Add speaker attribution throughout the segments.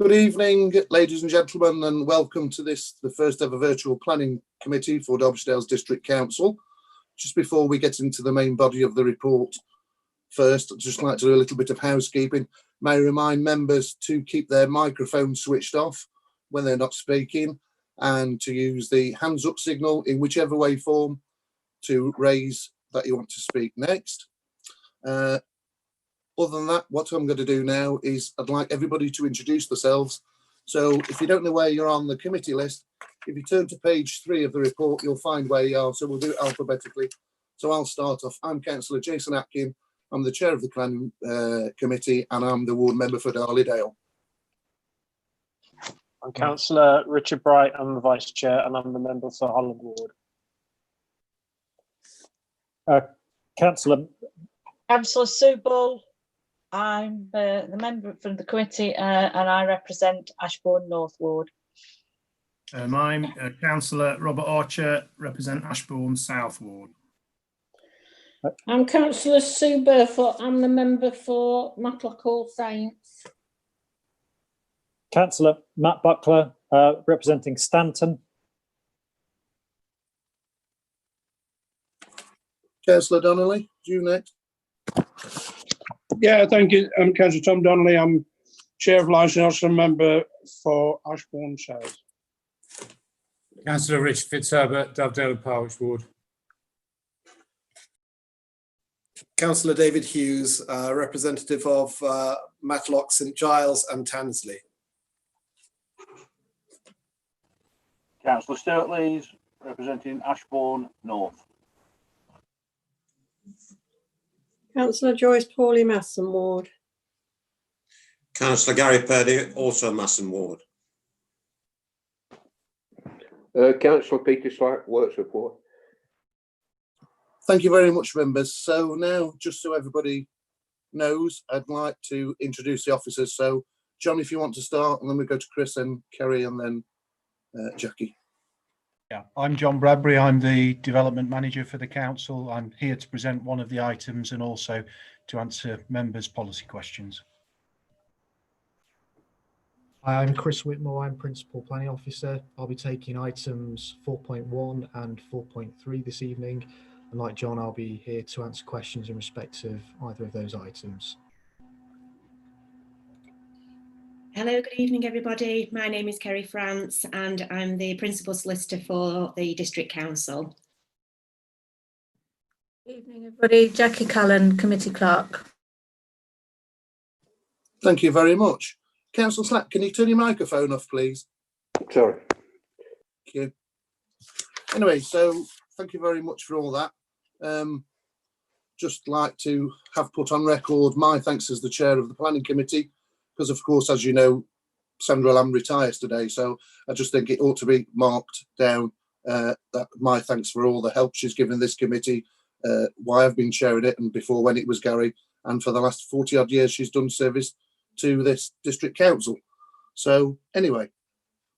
Speaker 1: Good evening, ladies and gentlemen, and welcome to the first ever virtual planning committee for Derbyshire District Council. Just before we get into the main body of the report, first, I'd just like to do a little bit of housekeeping. May I remind members to keep their microphones switched off when they're not speaking, and to use the hands up signal in whichever way form to raise that you want to speak next. Other than that, what I'm going to do now is I'd like everybody to introduce themselves. So if you don't know where you're on the committee list, if you turn to page 3 of the report, you'll find where you are. So we'll do it alphabetically. So I'll start off. I'm Councillor Jason Atkin. I'm the chair of the planning committee, and I'm the ward member for Darleydale.
Speaker 2: I'm Councillor Richard Bright. I'm the vice chair, and I'm the member for Holland Ward. Councillor
Speaker 3: Sue Bull. I'm the member from the committee and I represent Ashbourne North Ward.
Speaker 4: I'm Councillor Robert Archer, represent Ashbourne South Ward.
Speaker 5: I'm Councillor Sue Burfoot. I'm the member for Matlock All Saints.
Speaker 2: Councillor Matt Buckler, representing Stanton.
Speaker 1: Councillor Donnelly, you next.
Speaker 6: Yeah, thank you. I'm Councillor Tom Donnelly. I'm Chair of Licensing Officer member for Ashbourne South.
Speaker 7: Councillor Richard Fitzherbert, Dovedale and Parwich Ward.
Speaker 8: Councillor David Hughes, representative of Matlock, St Giles and Tansley.
Speaker 9: Councillor Stuart Lees, representing Ashbourne North.
Speaker 10: Councillor Joyce Pawley, Masson Ward.
Speaker 11: Councillor Gary Purdy, also Masson Ward.
Speaker 12: Councillor Peter Slack, Wirksworth Ward.
Speaker 1: Thank you very much, members. So now, just so everybody knows, I'd like to introduce the officers. So, John, if you want to start, and then we go to Chris and Kerry and then Jackie.
Speaker 13: Yeah, I'm John Bradbury. I'm the development manager for the council. I'm here to present one of the items and also to answer members' policy questions.
Speaker 14: I'm Chris Whitmore. I'm Principal Planning Officer. I'll be taking items 4.1 and 4.3 this evening. And like John, I'll be here to answer questions in respect of either of those items.
Speaker 15: Hello, good evening, everybody. My name is Kerry France and I'm the Principal Solicitor for the District Council.
Speaker 3: Good evening, everybody. Jackie Cullen, Committee Clerk.
Speaker 1: Thank you very much. Councillor Slack, can you turn your microphone off, please?
Speaker 12: Sorry.
Speaker 1: Thank you. Anyway, so thank you very much for all that. Just like to have put on record my thanks as the chair of the planning committee, because of course, as you know, Sandra Lamb retires today, so I just think it ought to be marked down that my thanks for all the help she's given this committee while I've been chairing it, and before when it was Gary, and for the last 40 odd years she's done service to this district council. So anyway,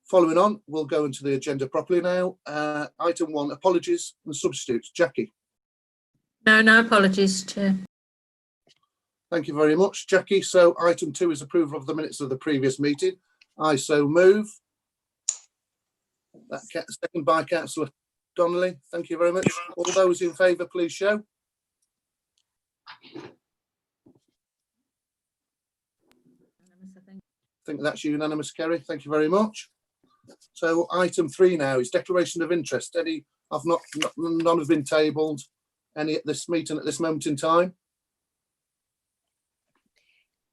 Speaker 1: following on, we'll go into the agenda properly now. Item 1, apologies and substitutes. Jackie.
Speaker 3: No apologies, Chair.
Speaker 1: Thank you very much, Jackie. So item 2 is approval of the minutes of the previous meeting. I so move. That second by Councillor Donnelly. Thank you very much. All those in favour, please show. I think that's unanimous, Kerry. Thank you very much. So item 3 now is declaration of interest. None have been tabled. Any at this meeting at this moment in time?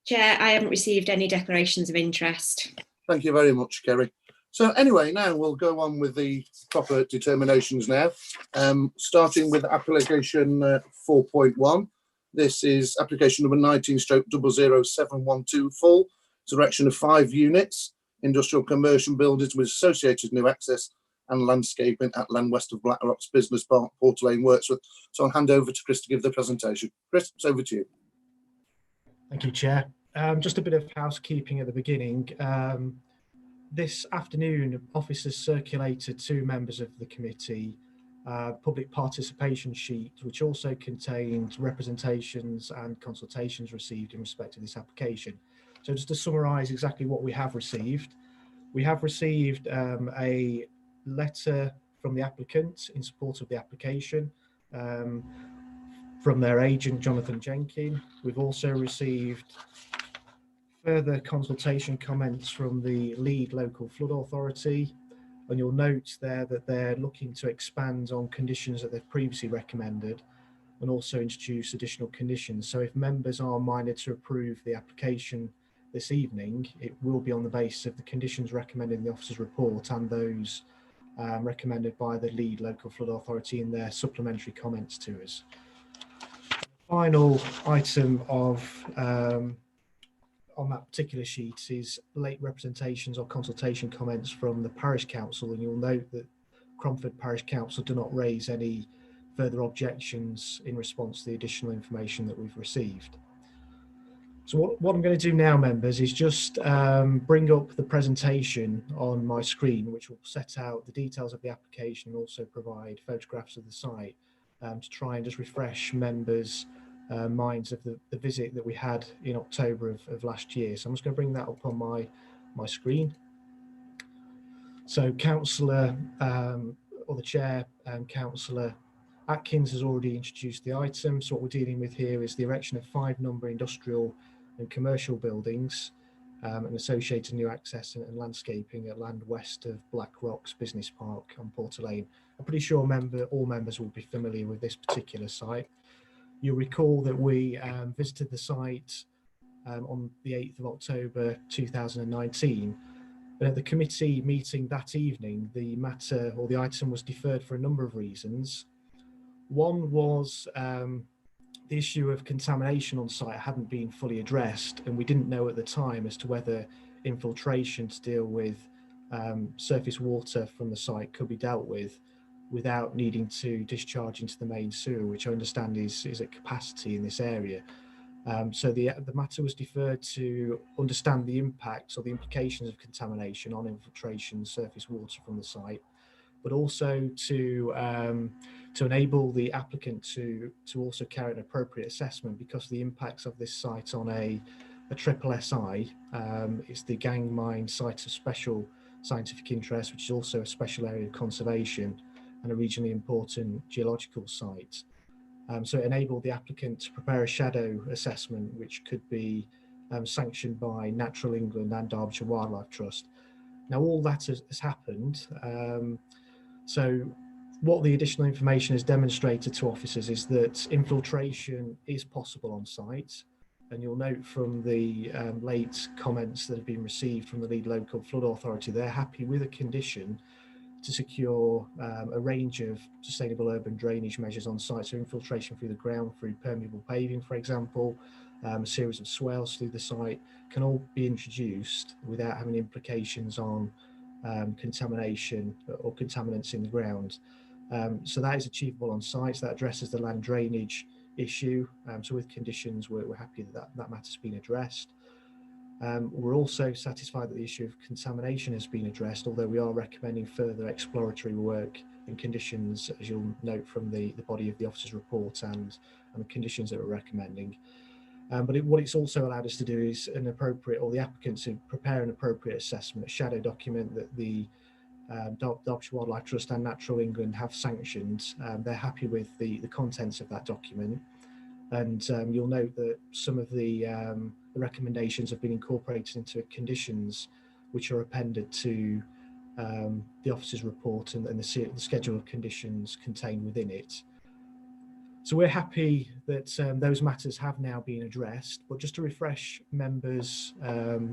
Speaker 15: Chair, I haven't received any declarations of interest.
Speaker 1: Thank you very much, Kerry. So anyway, now we'll go on with the proper determinations now, starting with application 4.1. This is application number 19/00712 full. It's erection of 5 units, industrial commercial buildings with associated new access and landscaping at land west of Blackrocks Business Park, Port Lane, Wirksworth. So I'll hand over to Chris to give the presentation. Chris, it's over to you.
Speaker 14: Thank you, Chair. Just a bit of housekeeping at the beginning. This afternoon, officers circulated to members of the committee public participation sheet, which also contained representations and consultations received in respect to this application. So just to summarise exactly what we have received a letter from the applicant in support of the application from their agent, Jonathan Jenkin. We've also received further consultation comments from the lead local flood authority. And you'll note there that they're looking to expand on conditions that they've previously recommended and also introduce additional conditions. So if members are minded to approve the application this evening, it will be on the basis of the conditions recommended in the officer's report and those recommended by the lead local flood authority in their supplementary comments to us. Final item of on that particular sheet is late representations or consultation comments from the parish council, and you'll note that Cromford Parish Council do not raise any further objections in response to the additional information that we've received. So what I'm going to do now, members, is just bring up the presentation on my screen, which will set out the details of the application and also provide photographs of the site to try and just refresh members' minds of the visit that we had in October of last year. So I'm just going to bring that up on my screen. So Councillor, or the Chair, Councillor Atkins has already introduced the item. So what we're dealing with here is the erection of 5-number industrial and commercial buildings and associated new access and landscaping at land west of Blackrocks Business Park on Porter Lane. I'm pretty sure all members will be familiar with this particular site. You'll recall that we visited the site on the 8th of October 2019. And at the committee meeting that evening, the matter or the item was deferred for a number of reasons. One was the issue of contamination on site hadn't been fully addressed, and we didn't know at the time as to whether infiltration to deal with surface water from the site could be dealt with without needing to discharge into the main sewer, which I understand is at capacity in this area. So the matter was deferred to understand the impacts or the implications of contamination on infiltration surface water from the site, but also to enable the applicant to also carry an appropriate assessment, because the impacts of this site on a triple SI, it's the gang mine site of special scientific interest, which is also a special area of conservation and a regionally important geological site. So it enabled the applicant to prepare a shadow assessment, which could be sanctioned by Natural England and Derbyshire Wildlife Trust. Now, all that has happened. So what the additional information has demonstrated to officers is that infiltration is possible on site. And you'll note from the late comments that have been received from the lead local flood authority, they're happy with a condition to secure a range of sustainable urban drainage measures on site. So infiltration through the ground, through permeable paving, for example, a series of swales through the site can all be introduced without having implications on contamination or contaminants in the ground. So that is achievable on site. So that addresses the land drainage issue. So with conditions, we're happy that matter's been addressed. We're also satisfied that the issue of contamination has been addressed, although we are recommending further exploratory work and conditions, as you'll note from the body of the officer's report and the conditions that we're recommending. But what it's also allowed us to do is the applicant to prepare an appropriate assessment, a shadow document that the Derbyshire Wildlife Trust and Natural England have sanctioned. They're happy with the contents of that document. And you'll note that some of the recommendations have been incorporated into conditions which are appended to the officer's report and the schedule of conditions contained within it. So we're happy that those matters have now been addressed, but just to refresh members'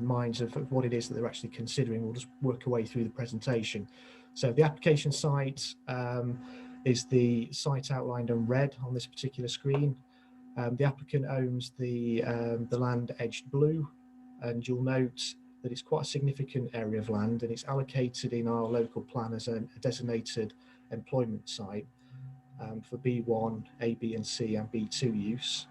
Speaker 14: minds of what it is that they're actually considering, we'll just work our way through the presentation. So the application site is the site outlined in red on this particular screen. The applicant owns the land edged blue, and you'll note that it's quite a significant area of land, and it's allocated in our local plan as a designated employment site for B1, A, B and C and B2 use.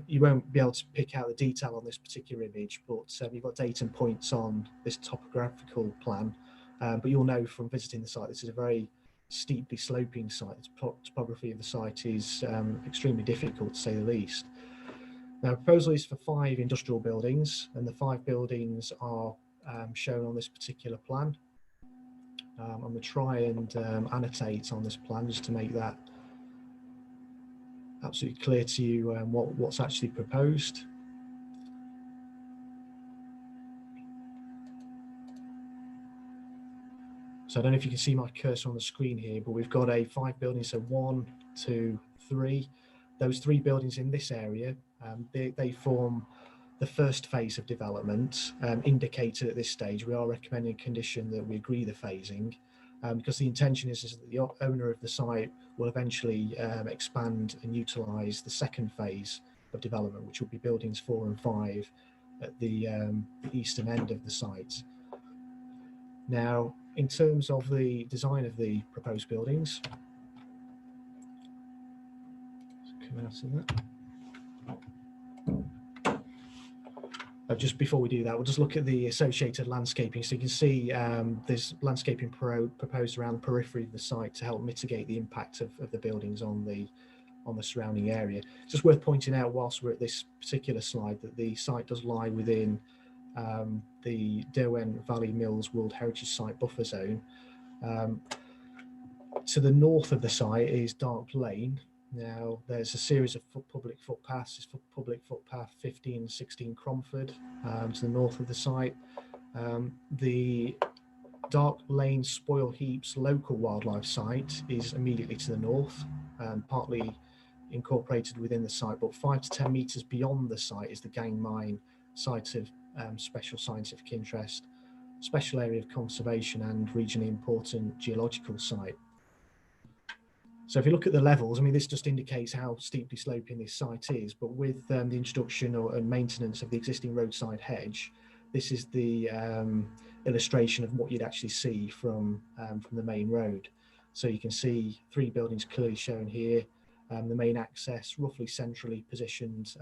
Speaker 14: You won't be able to pick out the detail on this particular image, but you've got date and points on this topographical plan, but you'll know from visiting the site this is a very steeply sloping site. The topography of the site is extremely difficult, to say the least. Now, the proposal is for 5 industrial buildings, and the 5 buildings are shown on this particular plan. I'm going to try and annotate on this plan just to make that absolutely clear to you what's actually proposed. So I don't know if you can see my cursor on the screen here, but we've got 5 buildings, so 1, 2, 3. Those 3 buildings in this area, they form the first phase of development. Indicated at this stage, we are recommending a condition that we agree the phasing, because the intention is that the owner of the site will eventually expand and utilise the second phase of development, which will be buildings 4 and 5 at the eastern end of the site. Now, in terms of the design of the proposed buildings, come out of that. Just before we do that, we'll just look at the associated landscaping. So you can see there's landscaping proposed around the periphery of the site to help mitigate the impact of the buildings on the surrounding area. It's just worth pointing out, whilst we're at this particular slide, that the site does lie within the Derwen Valley Mills World Heritage Site buffer zone. To the north of the site is Dark Lane. Now, there's a series of public footpaths. It's public footpath 15 and 16 Cromford to the north of the site. The Dark Lane Spoil Heaps local wildlife site is immediately to the north, partly incorporated within the site, but 5 to 10 metres beyond the site is the Gang Mine site of special scientific interest, special area of conservation and regionally important geological site. So if you look at the levels, I mean, this just indicates how steeply sloping this site is, but with the introduction and maintenance of the existing roadside hedge, this is the illustration of what you'd actually see from the main road. So you can see 3 buildings clearly shown here, the main access roughly centrally positioned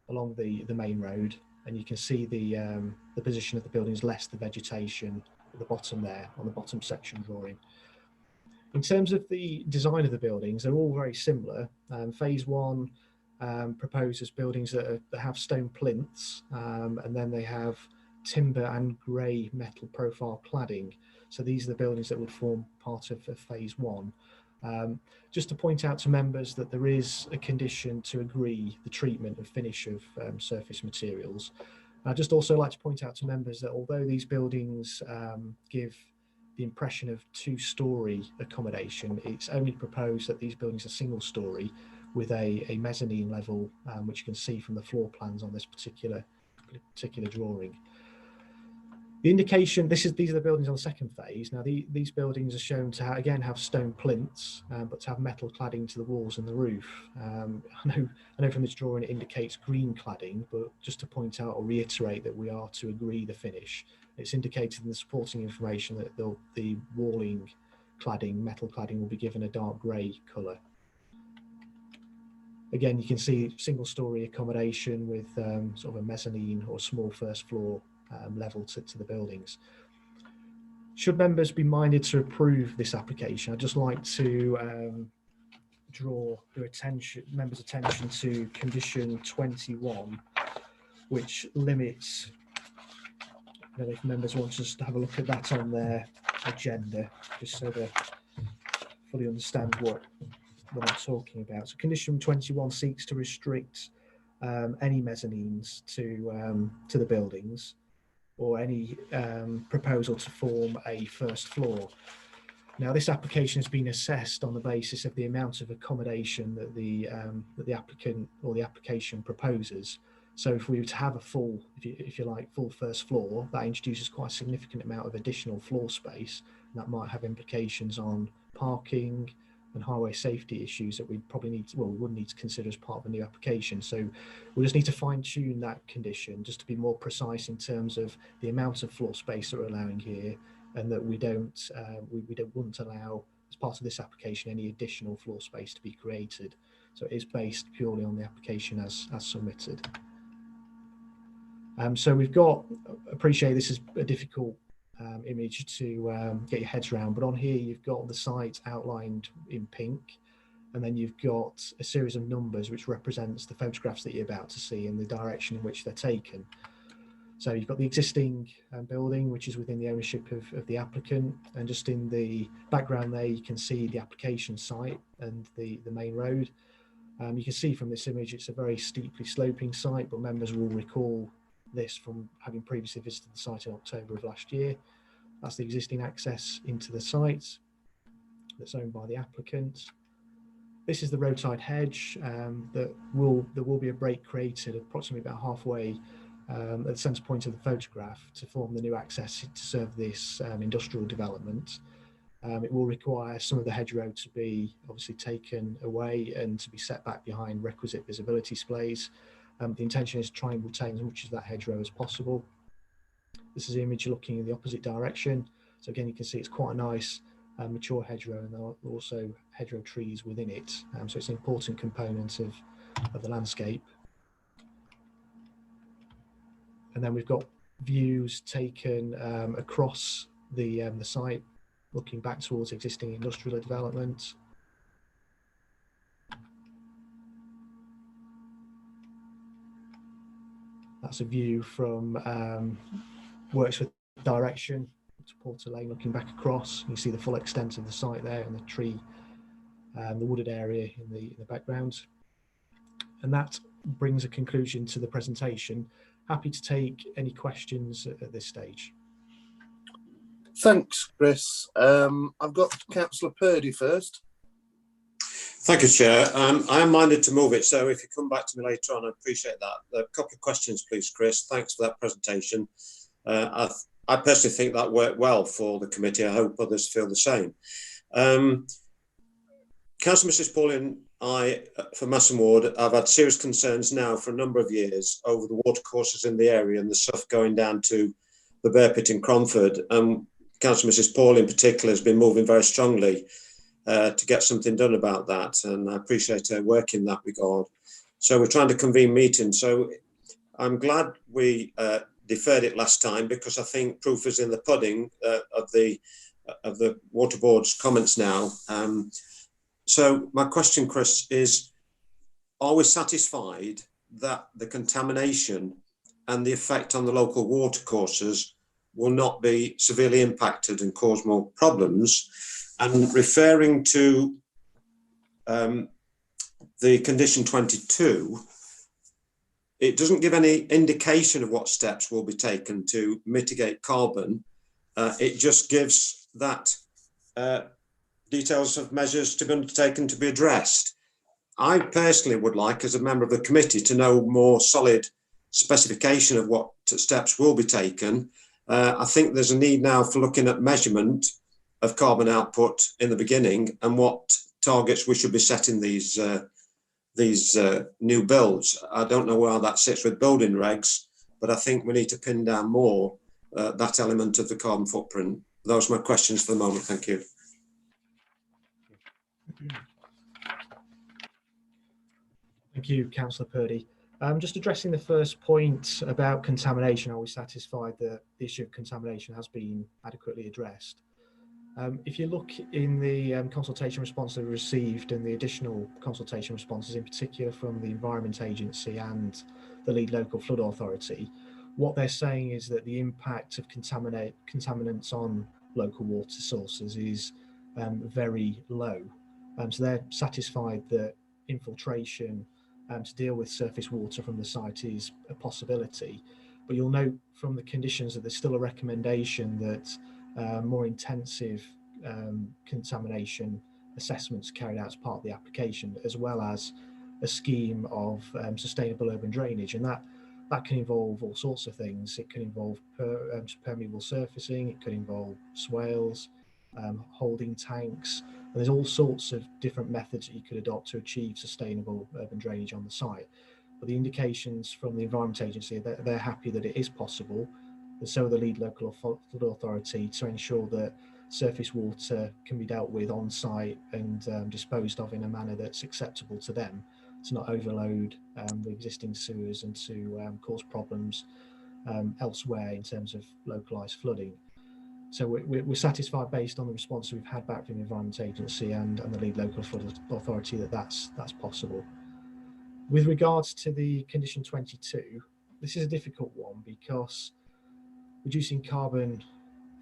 Speaker 14: along the main road, and you can see the position of the buildings less the vegetation at the bottom there on the bottom section drawing. In terms of the design of the buildings, they're all very similar. Phase 1 proposes buildings that have stone plinths, and then they have timber and grey metal profile cladding. So these are the buildings that would form part of phase 1. Just to point out to members that there is a condition to agree the treatment and finish of surface materials. I'd just also like to point out to members that although these buildings give the impression of 2-storey accommodation, it's only proposed that these buildings are single-storey with a mezzanine level, which you can see from the floor plans on this particular drawing. The indication, these are the buildings on the second phase. Now these buildings are shown to again have stone plinths, but to have metal cladding to the walls and the roof. I know from this drawing it indicates green cladding, but just to point out or reiterate that we are to agree the finish. It's indicated in the supporting information that the walling cladding, metal cladding, will be given a dark grey colour. Again, you can see single-storey accommodation with sort of a mezzanine or small first floor level to the buildings. Should members be minded to approve this application, I'd just like to draw their members' attention to condition 21, which limits. I don't know if members want us to have a look at that on their agenda, just so they fully understand what I'm talking about. So condition 21 seeks to restrict any mezzanines to the buildings, or any proposal to form a first floor. Now, this application has been assessed on the basis of the amount of accommodation that the applicant or the application proposes. So if we were to have a full, if you like, full first floor, that introduces quite a significant amount of additional floor space, and that might have implications on parking and highway safety issues that we'd probably need to, well, we would need to consider as part of a new application. So we just need to fine tune that condition just to be more precise in terms of the amount of floor space that we're allowing here, and that we wouldn't allow, as part of this application, any additional floor space to be created. So it is based purely on the application as submitted. So we've got, appreciate this is a difficult image to get your heads around, but on here you've got the site outlined in pink, And then you've got a series of numbers which represents the photographs that you're about to see and the direction in which they're taken. So you've got the existing building, which is within the ownership of the applicant. And just in the background there, you can see the application site and the main road. You can see from this image, it's a very steeply sloping site, but members will recall this from having previously visited the site in October of last year. That's the existing access into the site that's owned by the applicant. This is the roadside hedge. There will be a break created approximately about halfway at the centre point of the photograph to form the new access to serve this industrial development. It will require some of the hedgerow to be obviously taken away and to be set back behind requisite visibility displays. The intention is to try and retain as much of that hedgerow as possible. This is the image looking in the opposite direction. So again, you can see it's quite a nice mature hedgerow, and there are also hedgerow trees within it. So it's an important component of the landscape. And then we've got views taken across the site, looking back towards existing industrial development. That's a view from Wirksworth direction to Porter Lane, looking back across. You see the full extent of the site there and the tree, the wooded area in the background. And that brings a conclusion to the presentation. Happy to take any questions at this stage.
Speaker 1: Thanks, Chris. I've got Councillor Purdy first.
Speaker 11: Thank you, Chair. I am minded to move it, so if you come back to me later on, I appreciate that. A couple of questions, please, Chris. Thanks for that presentation. I personally think that worked well for the committee. I hope others feel the same. Councillor Mrs. Pauline, for Masson Ward, I've had serious concerns now for a number of years over the watercourses in the area and the stuff going down to the Bear Pit in Cromford. Councillor Mrs. Paul in particular has been moving very strongly to get something done about that, and I appreciate her work in that regard. So we're trying to convene meetings. So I'm glad we deferred it last time, because I think proof is in the pudding of the Water Board's comments now. So my question, Chris, is, are we satisfied that the contamination and the effect on the local watercourses will not be severely impacted and cause more problems? And referring to the condition 22, it doesn't give any indication of what steps will be taken to mitigate carbon. It just gives that details of measures to be undertaken to be addressed. I personally would like, as a member of the committee, to know more solid specification of what steps will be taken. I think there's a need now for looking at measurement of carbon output in the beginning and what targets we should be setting these new builds. I don't know where that sits with building regs, but I think we need to pin down more that element of the carbon footprint. Those are my questions for the moment. Thank you.
Speaker 14: Thank you, Councillor Purdy. Just addressing the first point about contamination, are we satisfied that the issue of contamination has been adequately addressed? If you look in the consultation response that we received and the additional consultation responses, in particular from the Environment Agency and the lead local flood authority, what they're saying is that the impact of contaminants on local water sources is very low. So they're satisfied that infiltration to deal with surface water from the site is a possibility. But you'll note from the conditions that there's still a recommendation that more intensive contamination assessments carried out as part of the application, as well as a scheme of sustainable urban drainage. And that can involve all sorts of things. It can involve permeable surfacing, it could involve swales, holding tanks. And there's all sorts of different methods that you could adopt to achieve sustainable urban drainage on the site. But the indications from the Environment Agency, they're happy that it is possible. And so the lead local flood authority, to ensure that surface water can be dealt with on site and disposed of in a manner that's acceptable to them, to not overload the existing sewers and to cause problems elsewhere in terms of localised flooding. So we're satisfied based on the response we've had back from the Environment Agency and the lead local flood authority that that's possible. With regards to the condition 22, this is a difficult one because reducing carbon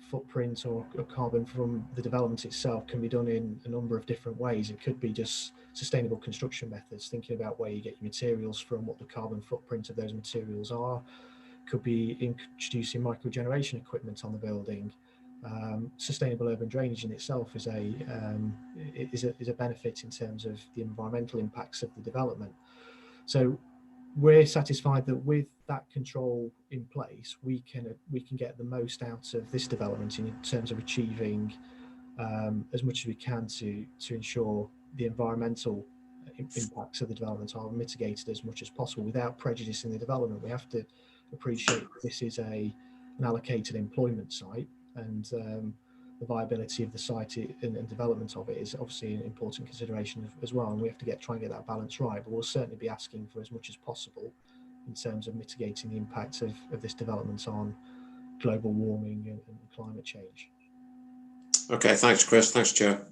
Speaker 14: footprint or carbon from the development itself can be done in a number of different ways. It could be just sustainable construction methods, thinking about where you get your materials from, what the carbon footprint of those materials are. Could be introducing microgeneration equipment on the building. Sustainable urban drainage in itself is a benefit in terms of the environmental impacts of the development. So we're satisfied that with that control in place, we can get the most out of this development in terms of achieving as much as we can to ensure the environmental impacts of the development are mitigated as much as possible without prejudicing the development. We have to appreciate that this is an allocated employment site, and the viability of the site and development of it is obviously an important consideration as well, and we have to try and get that balance right. But we'll certainly be asking for as much as possible in terms of mitigating the impact of this development on global warming and climate change.
Speaker 11: Okay, thanks, Chris. Thanks, Chair.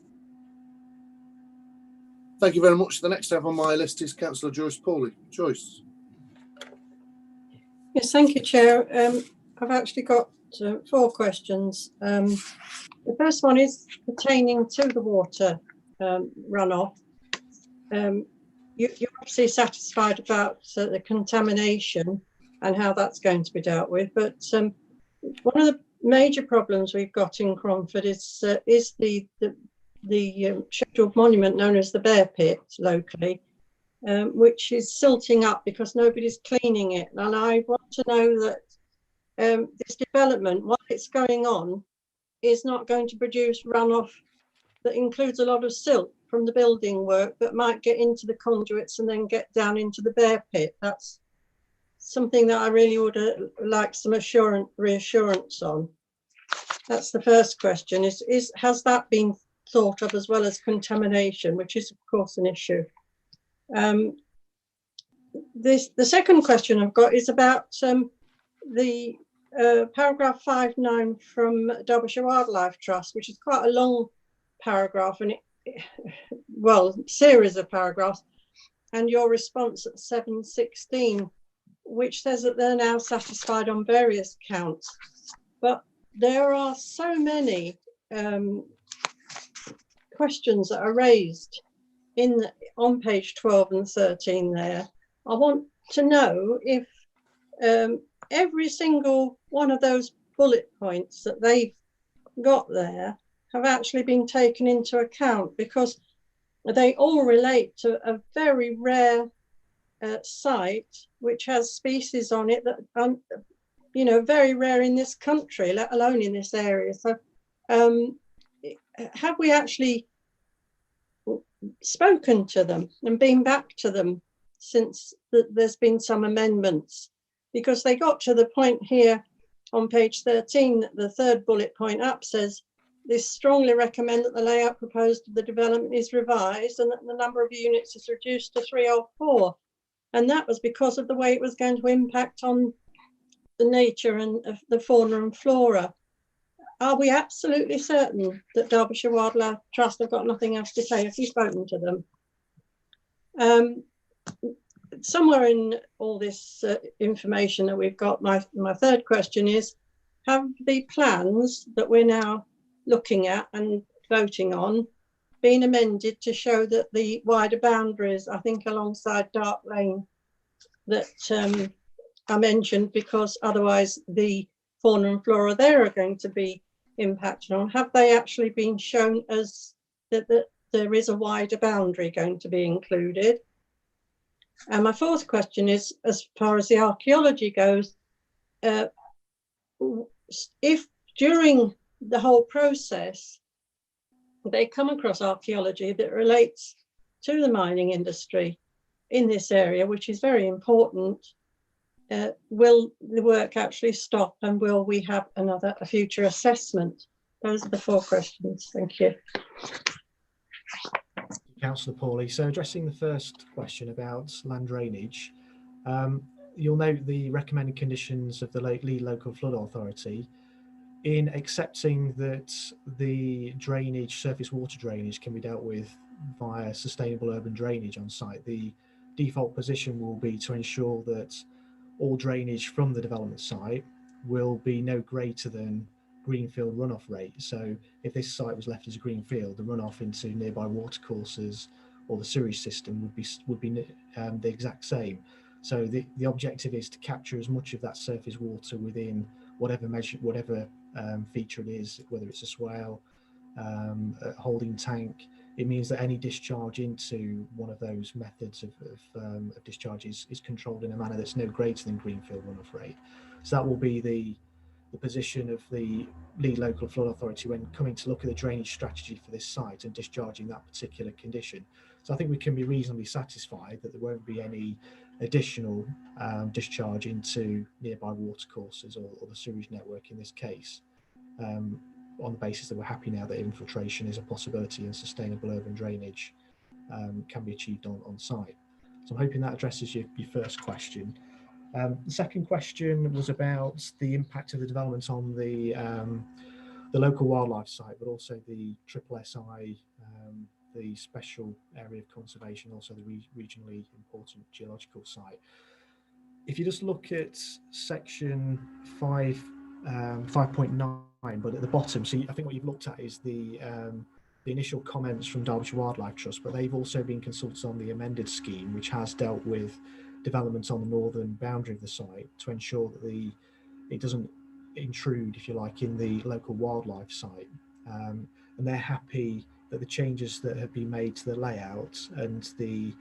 Speaker 1: Thank you very much. The next up on my list is Councillor Joyce Pawley. Joyce.
Speaker 10: Yes, thank you, Chair. I've actually got 4 questions. The first one is pertaining to the water runoff. You're obviously satisfied about the contamination and how that's going to be dealt with, but one of the major problems we've got in Cromford is the scheduled monument known as the Bear Pit locally, which is silting up because nobody's cleaning it. And I want to know that this development, while it's going on, is not going to produce runoff that includes a lot of silt from the building work that might get into the conduits and then get down into the Bear Pit. That's something that I really would like some reassurance on. That's the first question. Has that been thought of, as well as contamination, which is of course an issue? The second question I've got is about the paragraph 5.9 from Derbyshire Wildlife Trust, which is quite a long paragraph and series of paragraphs, and your response at 7.16, which says that they're now satisfied on various counts. But there are so many questions that are raised on page 12 and 13 there. I want to know if every single one of those bullet points that they've got there have actually been taken into account, because they all relate to a very rare site which has species on it that are, very rare in this country, let alone in this area. So have we actually spoken to them and been back to them since there's been some amendments? Because they got to the point here on page 13 that the third bullet point up says, "This strongly recommend that the layout proposed of the development is revised and that the number of units is reduced to 3 or 4. And that was because of the way it was going to impact on the nature and the fauna and flora. Are we absolutely certain that Derbyshire Wildlife Trust have got nothing else to say? Have you spoken to them? Somewhere in all this information that we've got, my third question is, have the plans that we're now looking at and voting on been amended to show that the wider boundaries, I think alongside Dark Lane, that I mentioned, because otherwise the fauna and flora there are going to be impacted on, have they actually been shown as that there is a wider boundary going to be included? And my fourth question is, as far as the archaeology goes, if during the whole process they come across archaeology that relates to the mining industry in this area, which is very important, will the work actually stop, and will we have a future assessment? Those are the 4 questions. Thank you.
Speaker 14: Councillor Pawley. So addressing the first question about land drainage, you'll note the recommended conditions of the lead local flood authority in accepting that the drainage, surface water drainage, can be dealt with via sustainable urban drainage on site, the default position will be to ensure that all drainage from the development site will be no greater than greenfield runoff rate. So if this site was left as a greenfield, the runoff into nearby watercourses or the sewage system would be the exact same. So the objective is to capture as much of that surface water within whatever measure, whatever feature it is, whether it's a swale, a holding tank. It means that any discharge into one of those methods of discharge is controlled in a manner that's no greater than greenfield runoff rate. So that will be the position of the lead local flood authority when coming to look at the drainage strategy for this site and discharging that particular condition. So I think we can be reasonably satisfied that there won't be any additional discharge into nearby watercourses or the sewage network in this case, on the basis that we're happy now that infiltration is a possibility and sustainable urban drainage can be achieved on site. So I'm hoping that addresses your first question. The second question was about the impact of the development on the local wildlife site, but also the SSSI, the special area of conservation, also the regionally important geological site. If you just look at section 5.9, but at the bottom, so I think what you've looked at is the initial comments from Derbyshire Wildlife Trust, but they've also been consulted on the amended scheme, which has dealt with developments on the northern boundary of the site to ensure that it doesn't intrude, if you like, in the local wildlife site. And they're happy that the changes that have been made to the layout and the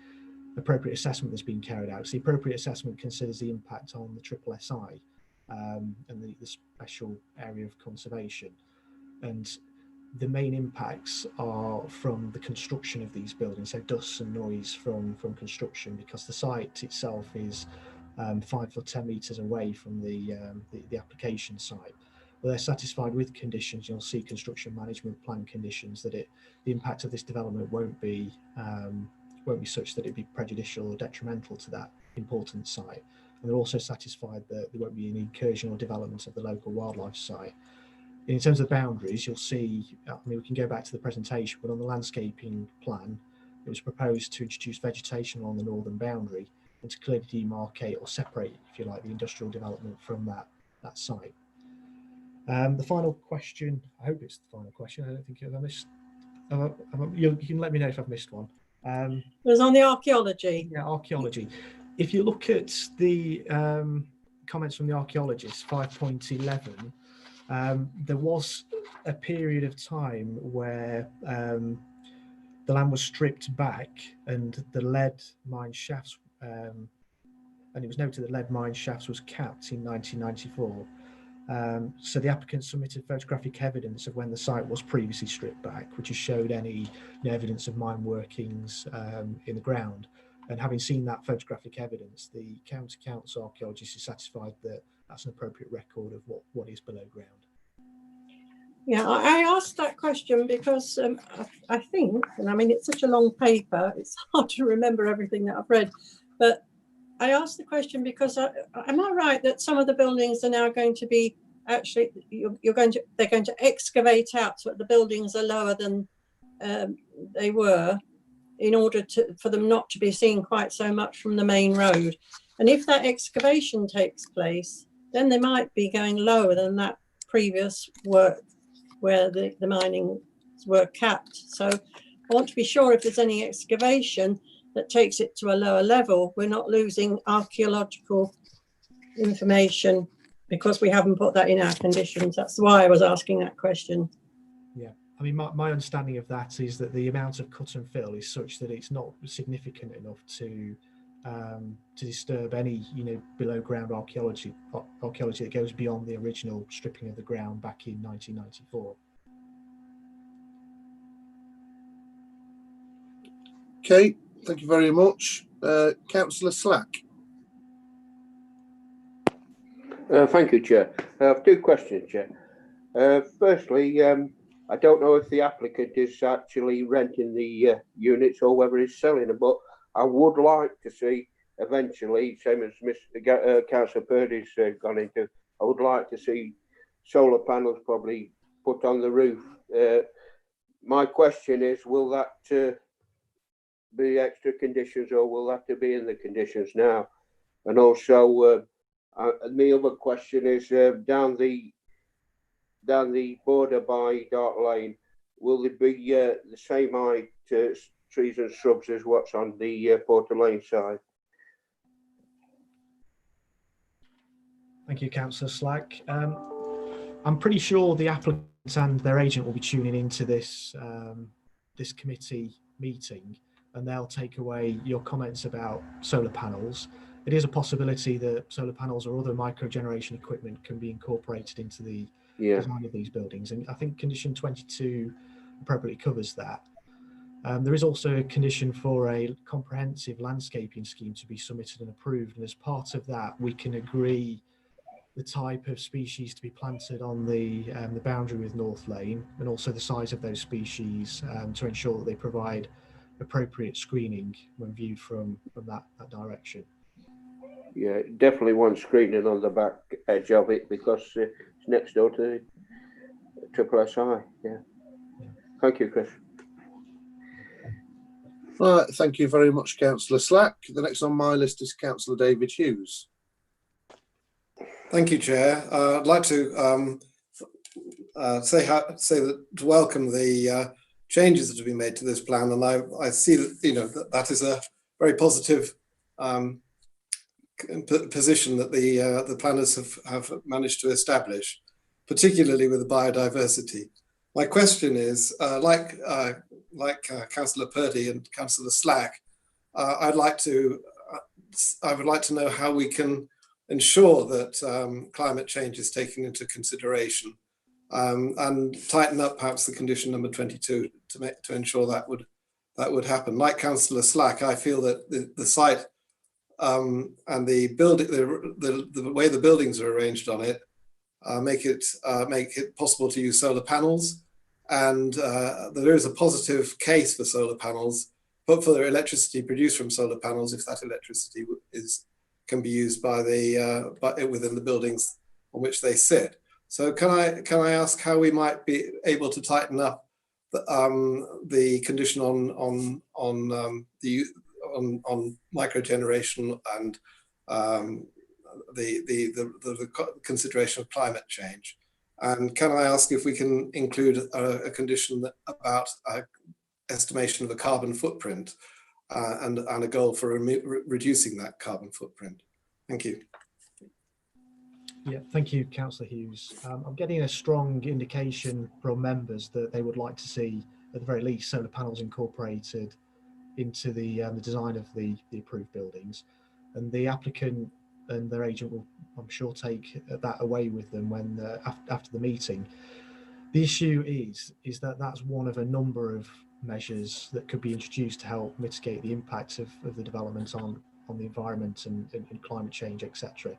Speaker 14: appropriate assessment that's been carried out. So the appropriate assessment considers the impact on the SSSI and the special area of conservation. And the main impacts are from the construction of these buildings, so dust and noise from construction, because the site itself is 5 foot 10 metres away from the application site. Well, they're satisfied with conditions. You'll see construction management plan conditions that the impact of this development won't be such that it'd be prejudicial or detrimental to that important site. And they're also satisfied that there won't be any incursion or development of the local wildlife site. In terms of boundaries, you'll see, I mean, we can go back to the presentation, but on the landscaping plan, it was proposed to introduce vegetation along the northern boundary and to clearly demarcate or separate, if you like, the industrial development from that site. The final question, I hope it's the final question. I don't think I've missed. You can let me know if I've missed one.
Speaker 10: It was on the archaeology.
Speaker 14: Yeah, archaeology. If you look at the comments from the archaeologists, 5.11, there was a period of time where the land was stripped back and the lead mine shafts, and it was noted that lead mine shafts was capped in 1994. So the applicant submitted photographic evidence of when the site was previously stripped back, which has showed any evidence of mine workings in the ground. And having seen that photographic evidence, the county council archaeologist is satisfied that that's an appropriate record of what is below ground.
Speaker 10: Yeah, I asked that question because I think, and I mean, it's such a long paper, it's hard to remember everything that I've read, but I asked the question because am I right that some of the buildings are now going to be actually, they're going to excavate out so that the buildings are lower than they were in order for them not to be seen quite so much from the main road. And if that excavation takes place, then they might be going lower than that previous work where the mining were capped. So I want to be sure if there's any excavation that takes it to a lower level, we're not losing archaeological information because we haven't put that in our conditions. That's why I was asking that question.
Speaker 14: Yeah, I mean, my understanding of that is that the amount of cut and fill is such that it's not significant enough to disturb any, below ground archaeology that goes beyond the original stripping of the ground back in 1994.
Speaker 1: Okay, thank you very much. Councillor Slack.
Speaker 12: Thank you, Chair. I have two questions, Chair. Firstly, I don't know if the applicant is actually renting the units or whether he's selling them, but I would like to see eventually, same as Councillor Purdy's gone into, I would like to see solar panels probably put on the roof. My question is, will that be extra conditions, or will that be in the conditions now? And also, my other question is, down the border by Dart Lane, will there be the same height trees and shrubs as what's on the Porter Lane side?
Speaker 14: Thank you, Councillor Slack. I'm pretty sure the applicant and their agent will be tuning into this this committee meeting, and they'll take away your comments about solar panels. It is a possibility that solar panels or other micro-generation equipment can be incorporated into the design of these buildings, and I think condition 22 appropriately covers that. There is also a condition for a comprehensive landscaping scheme to be submitted and approved, and as part of that we can agree the type of species to be planted on the boundary with North Lane, and also the size of those species to ensure that they provide appropriate screening when viewed from that direction.
Speaker 12: Yeah, definitely want screening on the back edge of it, because it's next door to Triple SI. Yeah. Thank you, Chris.
Speaker 1: Right, thank you very much, Councillor Slack. The next on my list is Councillor David Hughes.
Speaker 8: Thank you, Chair. I'd like to to welcome the changes that have been made to this plan, and I see that that is a very positive position that the planners have managed to establish, particularly with the biodiversity. My question is, like Councillor Purdy and Councillor Slack, I would like to know how we can ensure that climate change is taken into consideration, and tighten up perhaps the condition number 22 to ensure that would happen. Like Councillor Slack, I feel that the site and the way the buildings are arranged on it make it possible to use solar panels, and there is a positive case for solar panels, but for the electricity produced from solar panels, if that electricity can be used within the buildings on which they sit. So can I ask how we might be able to tighten up the condition on microgeneration and the consideration of climate change? And can I ask if we can include a condition about estimation of a carbon footprint and a goal for reducing that carbon footprint? Thank you.
Speaker 14: Yeah, thank you, Councillor Hughes. I'm getting a strong indication from members that they would like to see, at the very least, solar panels incorporated into the design of the approved buildings, and the applicant and their agent will, I'm sure, take that away with them when after the meeting. The issue is that that's one of a number of measures that could be introduced to help mitigate the impacts of the development on the environment and climate change, etc.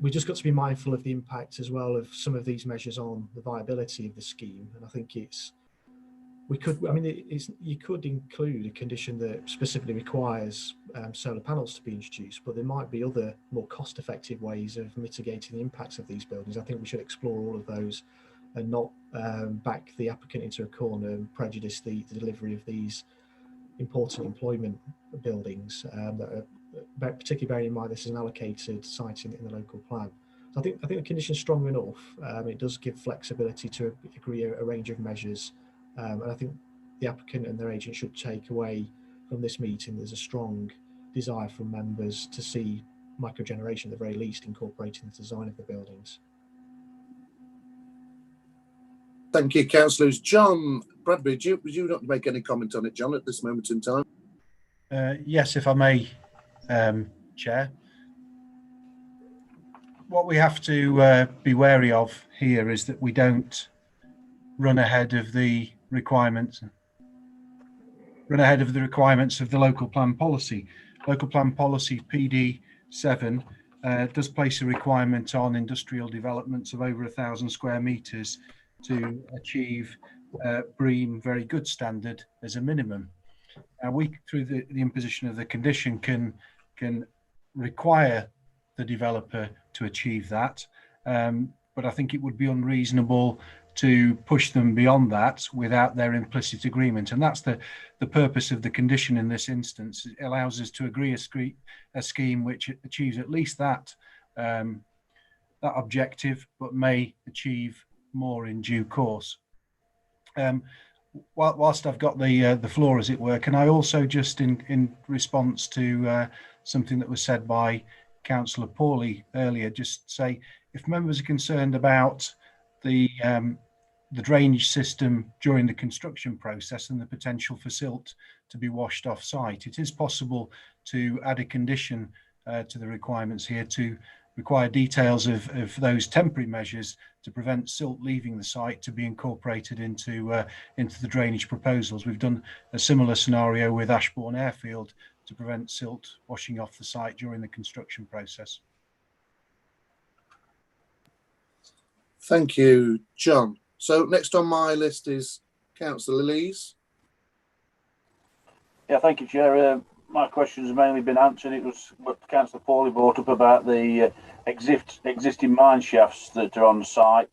Speaker 14: We've just got to be mindful of the impact as well of some of these measures on the viability of the scheme, and I think you could include a condition that specifically requires solar panels to be introduced, but there might be other more cost-effective ways of mitigating the impacts of these buildings. I think we should explore all of those and not back the applicant into a corner and prejudice the delivery of these important employment buildings that are, particularly bearing in mind this is an allocated site in the local plan. So I think the condition is strong enough. It does give flexibility to agree a range of measures, and I think the applicant and their agent should take away from this meeting there's a strong desire from members to see microgeneration at the very least incorporating the design of the buildings.
Speaker 1: Thank you, councillors. John Bradbury, would you not make any comment on it, John, at this moment in time?
Speaker 13: Yes, if I may, Chair. What we have to be wary of here is that we don't run ahead of the requirements of the local plan policy. Local plan policy PD7 does place a requirement on industrial developments of over 1,000 square metres to achieve BREEAM very good standard as a minimum. We, through the imposition of the condition, can require the developer to achieve that. but I think it would be unreasonable to push them beyond that without their implicit agreement. And that's the purpose of the condition in this instance. It allows us to agree a scheme which achieves at least that objective, but may achieve more in due course. Whilst I've got the floor, as it were, can I also just, in response to something that was said by Councillor Pawley earlier, just say, if members are concerned about the drainage system during the construction process and the potential for silt to be washed off site, it is possible to add a condition to the requirements here to require details of those temporary measures to prevent silt leaving the site to be incorporated into the drainage proposals. We've done a similar scenario with Ashbourne Airfield to prevent silt washing off the site during the construction process.
Speaker 1: Thank you, John. So next on my list is Councillor Lees.
Speaker 9: Yeah, thank you, Chair. My question's mainly been answered. It was what Councillor Pawley brought up about the existing mine shafts that are on the site.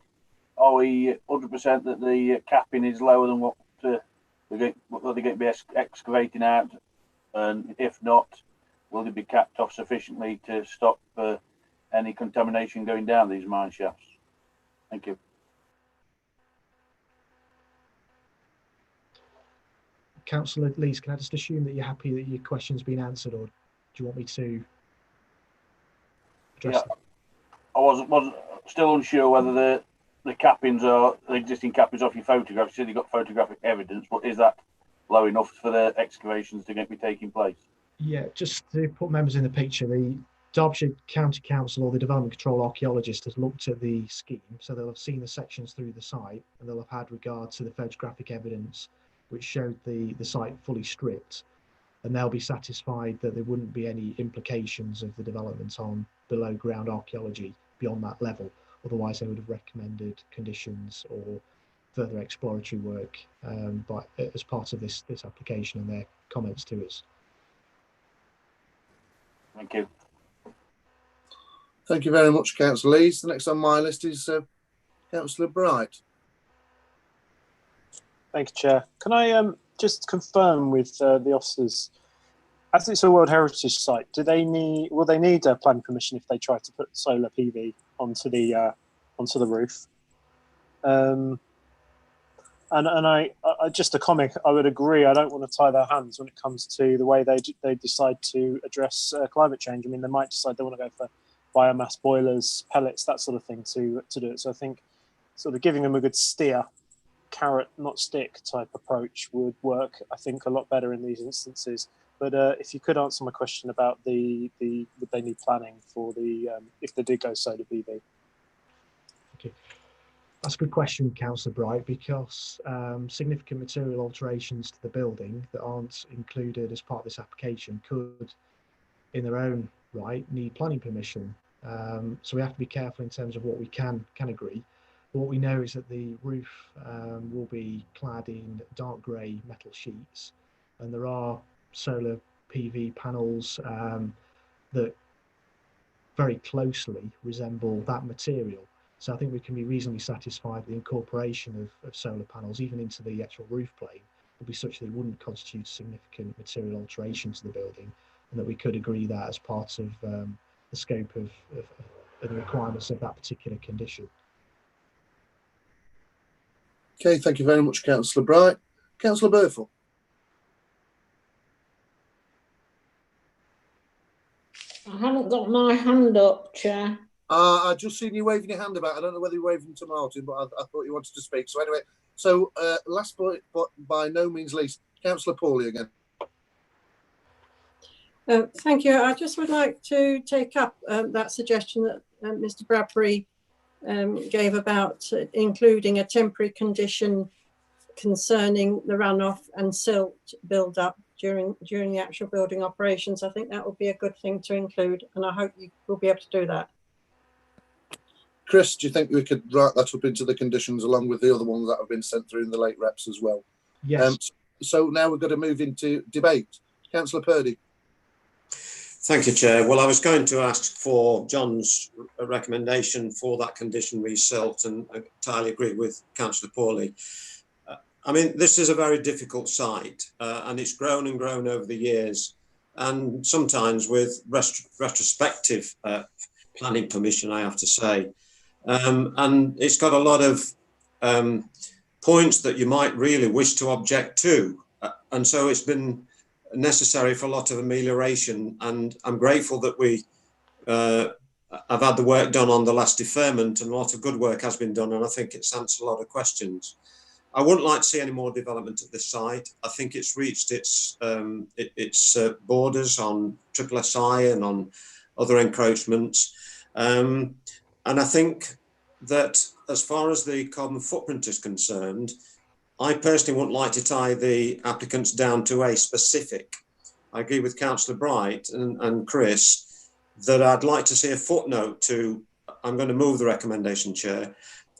Speaker 9: Are we 100% that the capping is lower than what they're going to be excavating out? And if not, will they be capped off sufficiently to stop any contamination going down these mine shafts? Thank you.
Speaker 14: Councillor Lees, can I just assume that you're happy that your question's been answered, or do you want me to address that?
Speaker 9: I wasn't still unsure whether the cappings are the existing cappings off your photograph. You said you got photographic evidence, but is that low enough for the excavations to be taking place?
Speaker 14: Yeah, just to put members in the picture, the Derbyshire County Council or the Development Control Archaeologist has looked at the scheme, so they'll have seen the sections through the site and they'll have had regard to the photographic evidence which showed the site fully stripped, and they'll be satisfied that there wouldn't be any implications of the development on below ground archaeology beyond that level. Otherwise they would have recommended conditions or further exploratory work as part of this application and their comments to us.
Speaker 9: Thank you.
Speaker 1: Thank you very much, Councillor Lees. The next on my list is Councillor Bright.
Speaker 2: Thank you, Chair. Can I just confirm with the officers, as it's a World Heritage Site, will they need planning permission if they try to put solar PV onto the roof? And I just a comment. I would agree. I don't want to tie their hands when it comes to the way they decide to address climate change. I mean, they might decide they want to go for biomass boilers, pellets, that sort of thing to do it. So I think sort of giving them a good steer, carrot not stick type approach would work, I think, a lot better in these instances. But if you could answer my question about would they need planning for if they did go solar PV?
Speaker 14: Okay. That's a good question, Councillor Bright, because significant material alterations to the building that aren't included as part of this application could, in their own right, need planning permission. So we have to be careful in terms of what we can agree. But what we know is that the roof will be clad in dark grey metal sheets, and there are solar PV panels that very closely resemble that material. So I think we can be reasonably satisfied with the incorporation of solar panels even into the actual roof plane will be such that it wouldn't constitute significant material alteration to the building, and that we could agree that as part of the scope of the requirements of that particular condition.
Speaker 1: Okay, thank you very much, Councillor Bright. Councillor Burford.
Speaker 5: I haven't got my hand up, Chair.
Speaker 1: I just seen you waving your hand about. I don't know whether you're waving to Martin, but I thought you wanted to speak. So anyway, last but by no means least, Councillor Pawley again.
Speaker 10: Thank you. I just would like to take up that suggestion that Mr. Bradbury gave about including a temporary condition concerning the runoff and silt build-up during the actual building operations. I think that would be a good thing to include, and I hope you will be able to do that.
Speaker 1: Chris, do you think we could write that up into the conditions along with the other ones that have been sent through in the late reps as well?
Speaker 14: Yes.
Speaker 1: So now we've got to move into debate. Councillor Purdy.
Speaker 11: Thank you, Chair. Well, I was going to ask for John's recommendation for that condition result, and I entirely agree with Councillor Pawley. I mean, this is a very difficult site, and it's grown and grown over the years, and sometimes with retrospective planning permission, I have to say. And it's got a lot of points that you might really wish to object to. And so it's been necessary for a lot of amelioration, and I'm grateful that we have had the work done on the last deferment, and a lot of good work has been done, and I think it's answered a lot of questions. I wouldn't like to see any more development at this site. I think it's reached its borders on SSI and on other encroachments. And I think that as far as the carbon footprint is concerned, I personally wouldn't like to tie the applicants down to a specific. I agree with Councillor Bright and Chris that I'd like to see a footnote to, I'm going to move the recommendation, Chair.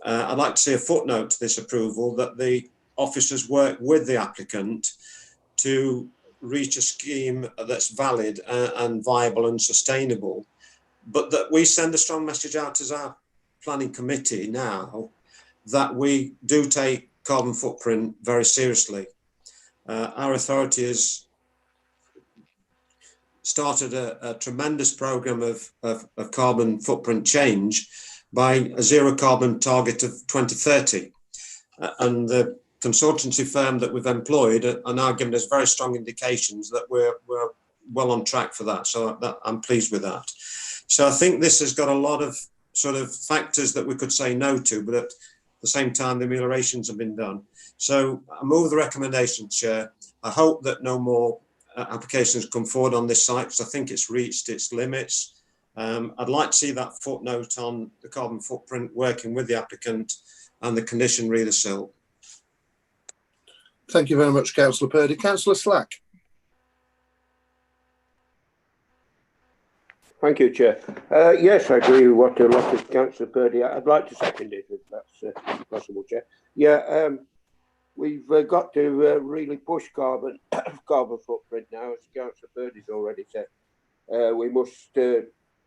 Speaker 11: I'd like to see a footnote to this approval that the officers work with the applicant to reach a scheme that's valid and viable and sustainable, but that we send a strong message out as our planning committee now that we do take carbon footprint very seriously. Our authority has started a tremendous programme of carbon footprint change by a zero carbon target of 2030. And the consultancy firm that we've employed are now giving us very strong indications that we're well on track for that. So I'm pleased with that. So I think this has got a lot of sort of factors that we could say no to, but at the same time, the ameliorations have been done. So I move the recommendation, Chair. I hope that no more applications come forward on this site, because I think it's reached its limits. I'd like to see that footnote on the carbon footprint working with the applicant and the condition re-the-sill.
Speaker 1: Thank you very much, Councillor Purdy. Councillor Slack.
Speaker 12: Thank you, Chair. Yes, I agree with what a lot of Councillor Purdy. I'd like to second it if that's possible, Chair. Yeah, we've got to really push carbon footprint now, as Councillor Purdy's already said. We must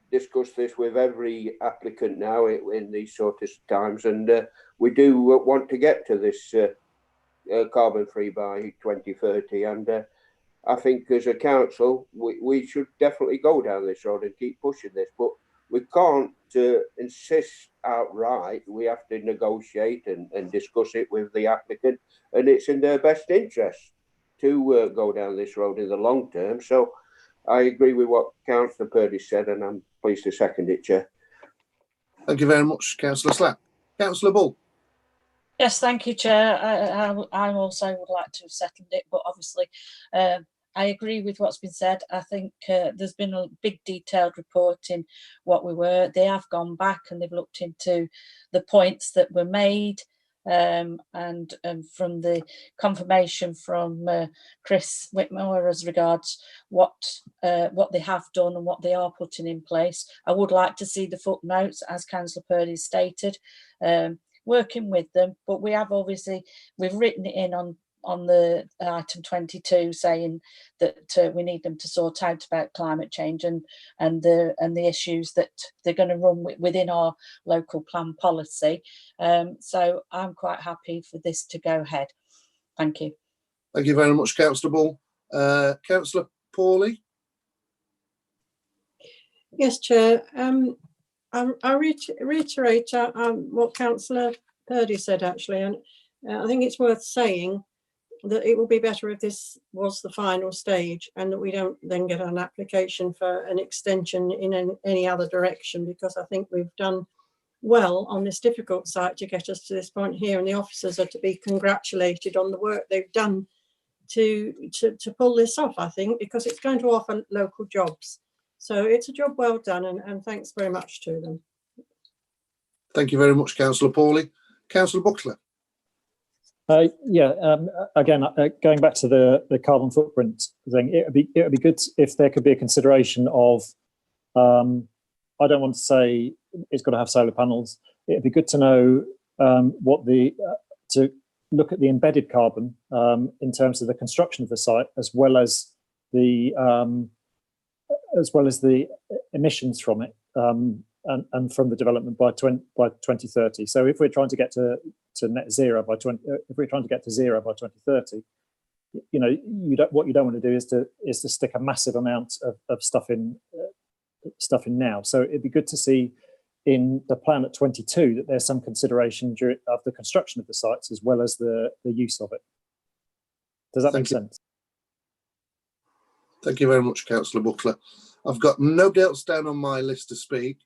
Speaker 12: discuss this with every applicant now in these sort of times, and we do want to get to this carbon free by 2030, and I think as a council we should definitely go down this road and keep pushing this, but we can't insist outright. We have to negotiate and discuss it with the applicant, and it's in their best interest to go down this road in the long term. So I agree with what Councillor Purdy said, and I'm pleased to second it, Chair.
Speaker 1: Thank you very much, Councillor Slack. Councillor Bull.
Speaker 3: Yes, thank you, Chair. I also would like to have settled it, but obviously I agree with what's been said. I think there's been a big detailed report in what we were. They have gone back and they've looked into the points that were made, and from the confirmation from Chris Whitmore as regards what they have done and what they are putting in place. I would like to see the footnotes, as Councillor Purdy stated, working with them, but we have obviously, we've written it in on the item 22 saying that we need them to sort out about climate change and the issues that they're going to run within our local plan policy. So I'm quite happy for this to go ahead. Thank you.
Speaker 1: Thank you very much, Councillor Bull. Councillor Pawley.
Speaker 10: Yes, Chair. I reiterate what Councillor Purdy said, actually, and I think it's worth saying that it would be better if this was the final stage and that we don't then get an application for an extension in any other direction, because I think we've done well on this difficult site to get us to this point here, and the officers are to be congratulated on the work they've done to pull this off, I think, because it's going to offer local jobs. So it's a job well done, and thanks very much to them.
Speaker 1: Thank you very much, Councillor Pawley. Councillor Buckler.
Speaker 16: Again, going back to the carbon footprint thing, it would be good if there could be a consideration of, I don't want to say it's got to have solar panels. It'd be good to know to look at the embedded carbon in terms of the construction of the site, as well as the as well as the emissions from it, and from the development by 2030. So if we're trying to get to net zero by if we're trying to get to zero by 2030, you know, what you don't want to do is to stick a massive amount of stuff in now. So it'd be good to see in the plan at 22 that there's some consideration of the construction of the sites as well as the use of it. Does that make sense?
Speaker 1: Thank you very much, Councillor Buckler. I've got nobody else down on my list to speak,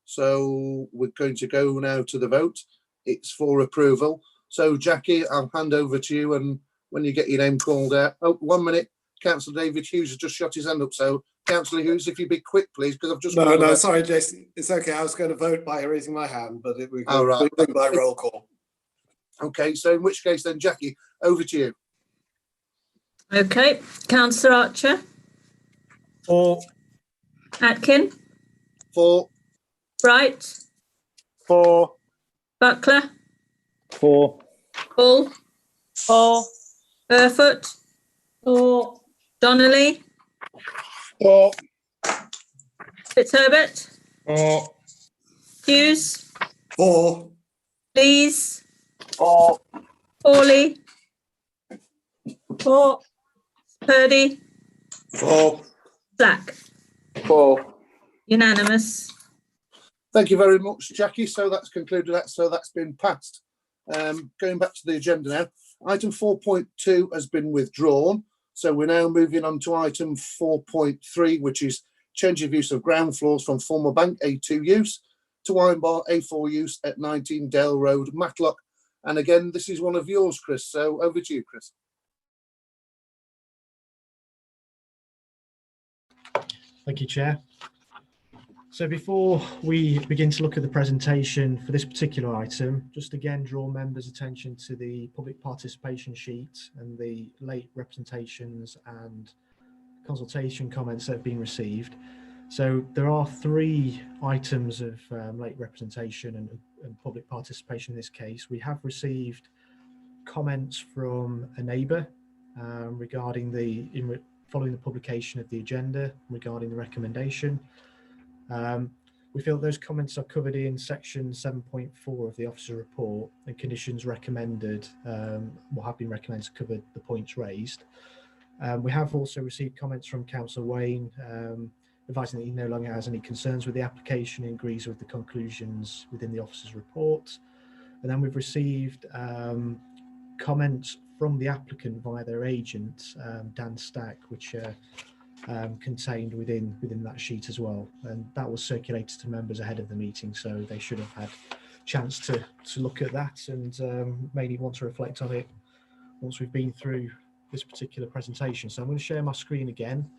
Speaker 1: so we're going to go now to the vote. It's for approval. So, Jackie, I'll hand over to you, and when you get your name called out. Oh, 1 minute. Councillor David Hughes has just shot his hand up. So, Councillor Hughes, if you'd be quick, please, because I've just...
Speaker 8: No, sorry, Jason. It's okay. I was going to vote by raising my hand, but we're going by roll call.
Speaker 1: Okay, so in which case then, Jackie, over to you.
Speaker 3: Okay. Councillor Archer?
Speaker 13: 4.
Speaker 3: Atkin?
Speaker 1: 4.
Speaker 3: Bright?
Speaker 2: 4.
Speaker 3: Buckler?
Speaker 16: 4.
Speaker 3: Bull?
Speaker 5: 4.
Speaker 3: Burfoot?
Speaker 5: 4.
Speaker 3: Donnelly?
Speaker 6: 4.
Speaker 3: Fitzherbert?
Speaker 13: 4.
Speaker 3: Hughes?
Speaker 8: 4.
Speaker 3: Lees?
Speaker 9: 4.
Speaker 3: Hawley?
Speaker 5: 4.
Speaker 3: Purdy?
Speaker 8: 4.
Speaker 3: Black?
Speaker 12: 4.
Speaker 3: Unanimous.
Speaker 1: Thank you very much, Jackie. So that's concluded that. So that's been passed. Going back to the agenda now. Item 4.2 has been withdrawn. So we're now moving on to item 4.3, which is change of use of ground floors from former bank A2 use to wine bar A4 use at 19 Dale Road, Matlock. And again, this is one of yours, Chris. So over to you, Chris.
Speaker 14: Thank you, Chair. So before we begin to look at the presentation for this particular item, just again draw members' attention to the public participation sheet and the late representations and consultation comments that have been received. So there are 3 items of late representation and public participation in this case. We have received comments from a neighbour regarding following the publication of the agenda regarding the recommendation. We feel those comments are covered in section 7.4 of the officer report, and conditions recommended will have been recommended to cover the points raised. We have also received comments from Councillor Wayne advising that he no longer has any concerns with the application and agrees with the conclusions within the officer's report. And then we've received comments from the applicant via their agent, Dan Stack, which contained within that sheet as well, and that was circulated to members ahead of the meeting, so they should have had a chance to look at that and maybe want to reflect on it once we've been through this particular presentation. So I'm going to share my screen again.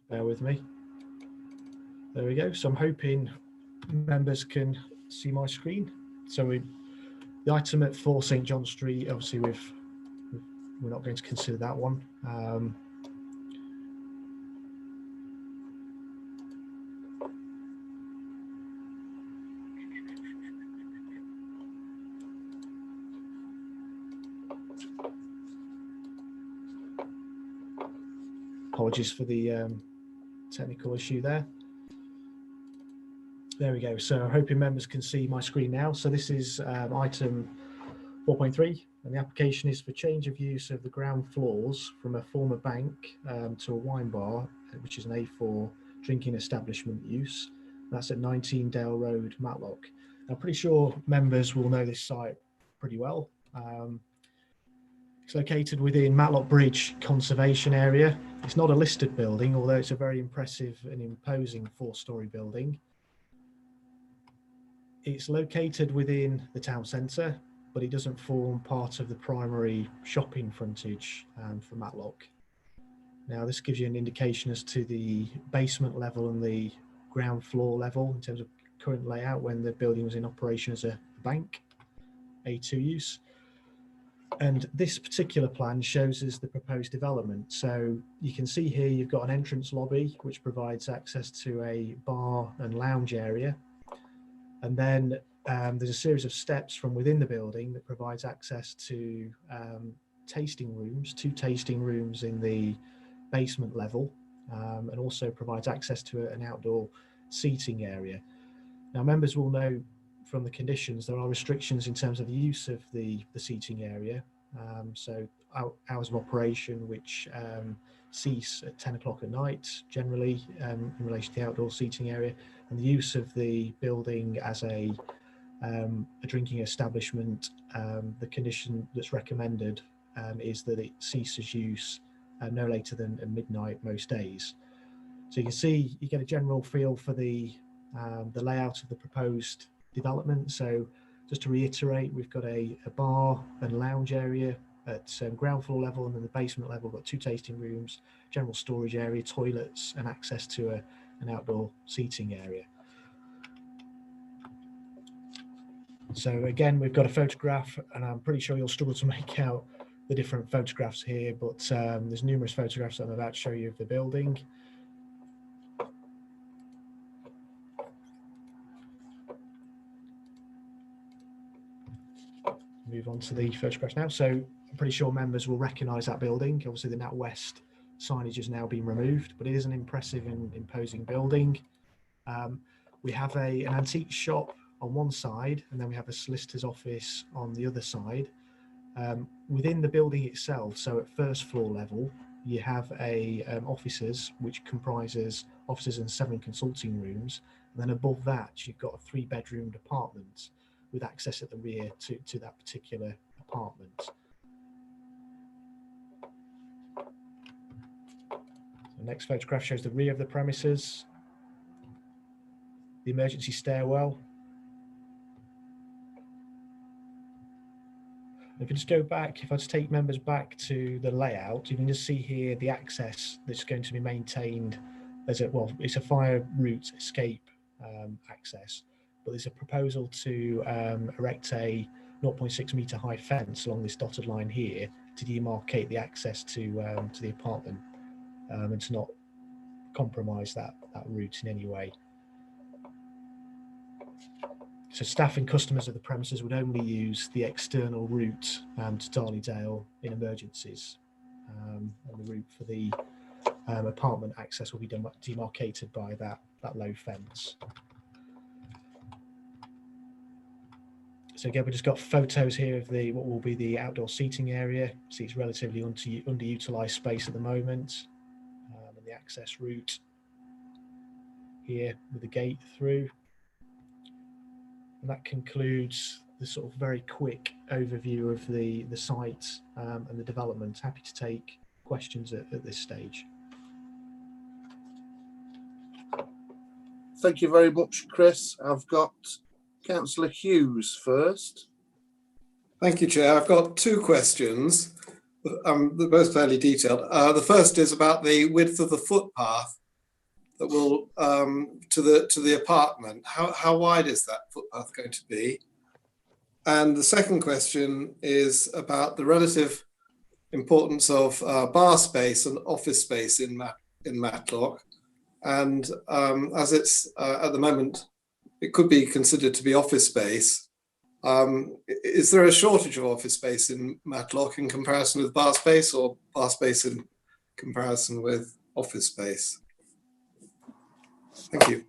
Speaker 14: Bear with me. There we go. So I'm hoping members can see my screen. So the item at 4 St John Street, obviously we're not going to consider that one. Apologies for the technical issue there. There we go. So I'm hoping members can see my screen now. So this is item 4.3, and the application is for change of use of the ground floors from a former bank to a wine bar, which is an A4 drinking establishment use. That's at 19 Dale Road, Matlock. I'm pretty sure members will know this site pretty well. It's located within Matlock Bridge Conservation Area. It's not a listed building, although it's a very impressive and imposing 4-storey building. It's located within the town centre, but it doesn't form part of the primary shopping frontage for Matlock. Now, this gives you an indication as to the basement level and the ground floor level in terms of current layout when the building was in operation as a bank, A2 use. And this particular plan shows us the proposed development. So you can see here you've got an entrance lobby which provides access to a bar and lounge area. And then there's a series of steps from within the building that provides access to tasting rooms, 2 tasting rooms in the basement level, and also provides access to an outdoor seating area. Now, members will know from the conditions there are restrictions in terms of the use of the seating area. So hours of operation which cease at 10 o'clock at night generally in relation to the outdoor seating area, and the use of the building as a drinking establishment. The condition that's recommended is that it ceases use no later than at midnight most days. So you can see, you get a general feel for the layout of the proposed development. So just to reiterate, we've got a bar and lounge area at ground floor level, and then the basement level, we've got 2 tasting rooms, general storage area, toilets, and access to an outdoor seating area. So again, we've got a photograph, and I'm pretty sure you'll struggle to make out the different photographs here, but there's numerous photographs that I'm about to show you of the building. Move on to the photographs now. So I'm pretty sure members will recognise that building. Obviously the NatWest signage has now been removed, but it is an impressive and imposing building. We have an antique shop on one side, and then we have a solicitor's office on the other side. Within the building itself, so at first floor level, you have offices, which comprises offices and 7 consulting rooms. And then above that, you've got a 3-bedroomed apartment with access at the rear to that particular apartment. The next photograph shows the rear of the premises, the emergency stairwell. If you just go back, if I just take members back to the layout, you can just see here the access that's going to be maintained as it's a fire route escape access, but there's a proposal to erect a 0.6 metre high fence along this dotted line here to demarcate the access to the apartment and to not compromise that route in any way. So staff and customers of the premises would only use the external route to Darleydale in emergencies. And the route for the apartment access will be demarcated by that low fence. So again, we've just got photos here of what will be the outdoor seating area. See, it's relatively underutilised space at the moment. And the access route here with the gate through. And that concludes the sort of very quick overview of the site and the development. Happy to take questions at this stage.
Speaker 1: Thank you very much, Chris. I've got Councillor Hughes first.
Speaker 8: Thank you, Chair. I've got 2 questions. They're both fairly detailed. The first is about the width of the footpath that will to the apartment. How wide is that footpath going to be? And the second question is about the relative importance of bar space and office space in Matlock. And as it's at the moment, it could be considered to be office space. Is there a shortage of office space in Matlock in comparison with bar space, or bar space in comparison with office space? Thank you.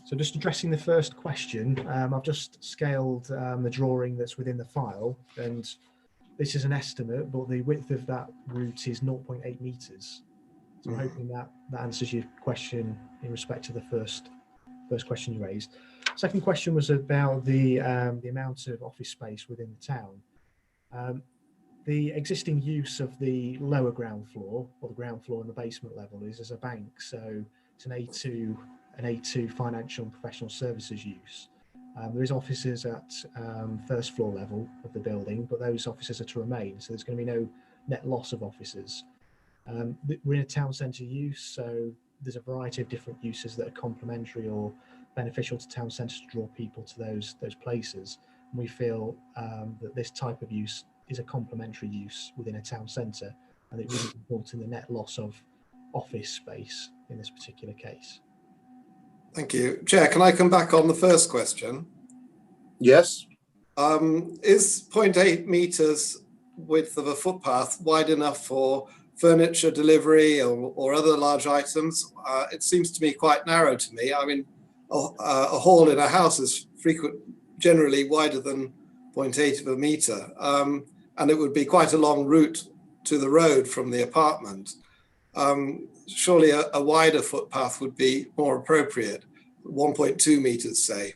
Speaker 14: So just addressing the first question, I've just scaled the drawing that's within the file, and this is an estimate, but the width of that route is 0.8 metres. So I'm hoping that answers your question in respect to the first question you raised. Second question was about the amount of office space within the town. The existing use of the lower ground floor, or the ground floor and the basement level, is as a bank. So it's an A2 financial and professional services use. There is offices at first floor level of the building, but those offices are to remain. So there's going to be no net loss of offices. We're in a town centre use, so there's a variety of different uses that are complementary or beneficial to town centres to draw people to those places. We feel that this type of use is a complementary use within a town centre, and it wouldn't result in the net loss of office space in this particular case.
Speaker 8: Thank you. Chair, can I come back on the first question?
Speaker 1: Yes.
Speaker 8: Is 0.8 metres width of a footpath wide enough for furniture delivery or other large items? It seems to me quite narrow to me. I mean, a hall in a house is generally wider than 0.8 of a metre, and it would be quite a long route to the road from the apartment. Surely a wider footpath would be more appropriate, 1.2 metres, say.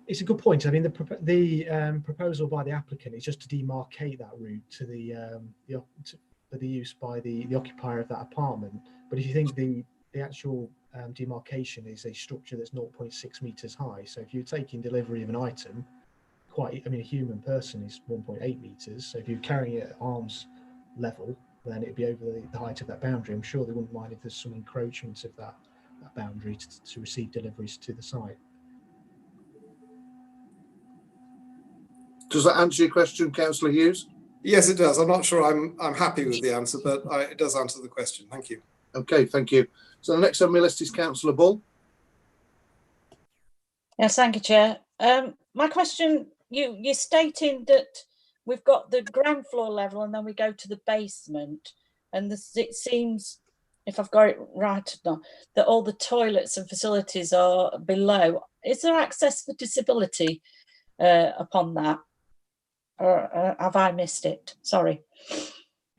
Speaker 14: It's a good point. I mean, the proposal by the applicant is just to demarcate that route to the use by the occupier of that apartment. But if you think the actual demarcation is a structure that's 0.6 metres high, so if you're taking delivery of an item, a human person is 1.8 metres. So if you're carrying it at arm's level, then it'd be over the height of that boundary. I'm sure they wouldn't mind if there's some encroachment of that boundary to receive deliveries to the site.
Speaker 1: Does that answer your question, Councillor Hughes?
Speaker 8: Yes, it does. I'm not sure I'm happy with the answer, but it does answer the question. Thank you.
Speaker 1: Okay, thank you. So the next on my list is Councillor Bull.
Speaker 3: Yes, thank you, Chair. My question, you're stating that we've got the ground floor level and then we go to the basement, and it seems, if I've got it right or not, that all the toilets and facilities are below. Is there access for disability upon that? Or have I missed it? Sorry.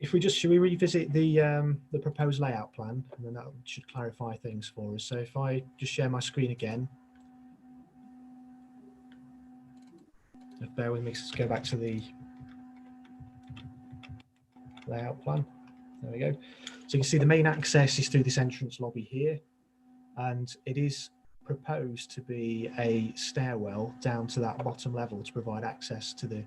Speaker 14: Should we revisit the proposed layout plan, and then that should clarify things for us. So if I just share my screen again, bear with me, let's go back to the layout plan. There we go. So you can see the main access is through this entrance lobby here, and it is proposed to be a stairwell down to that bottom level to provide access to the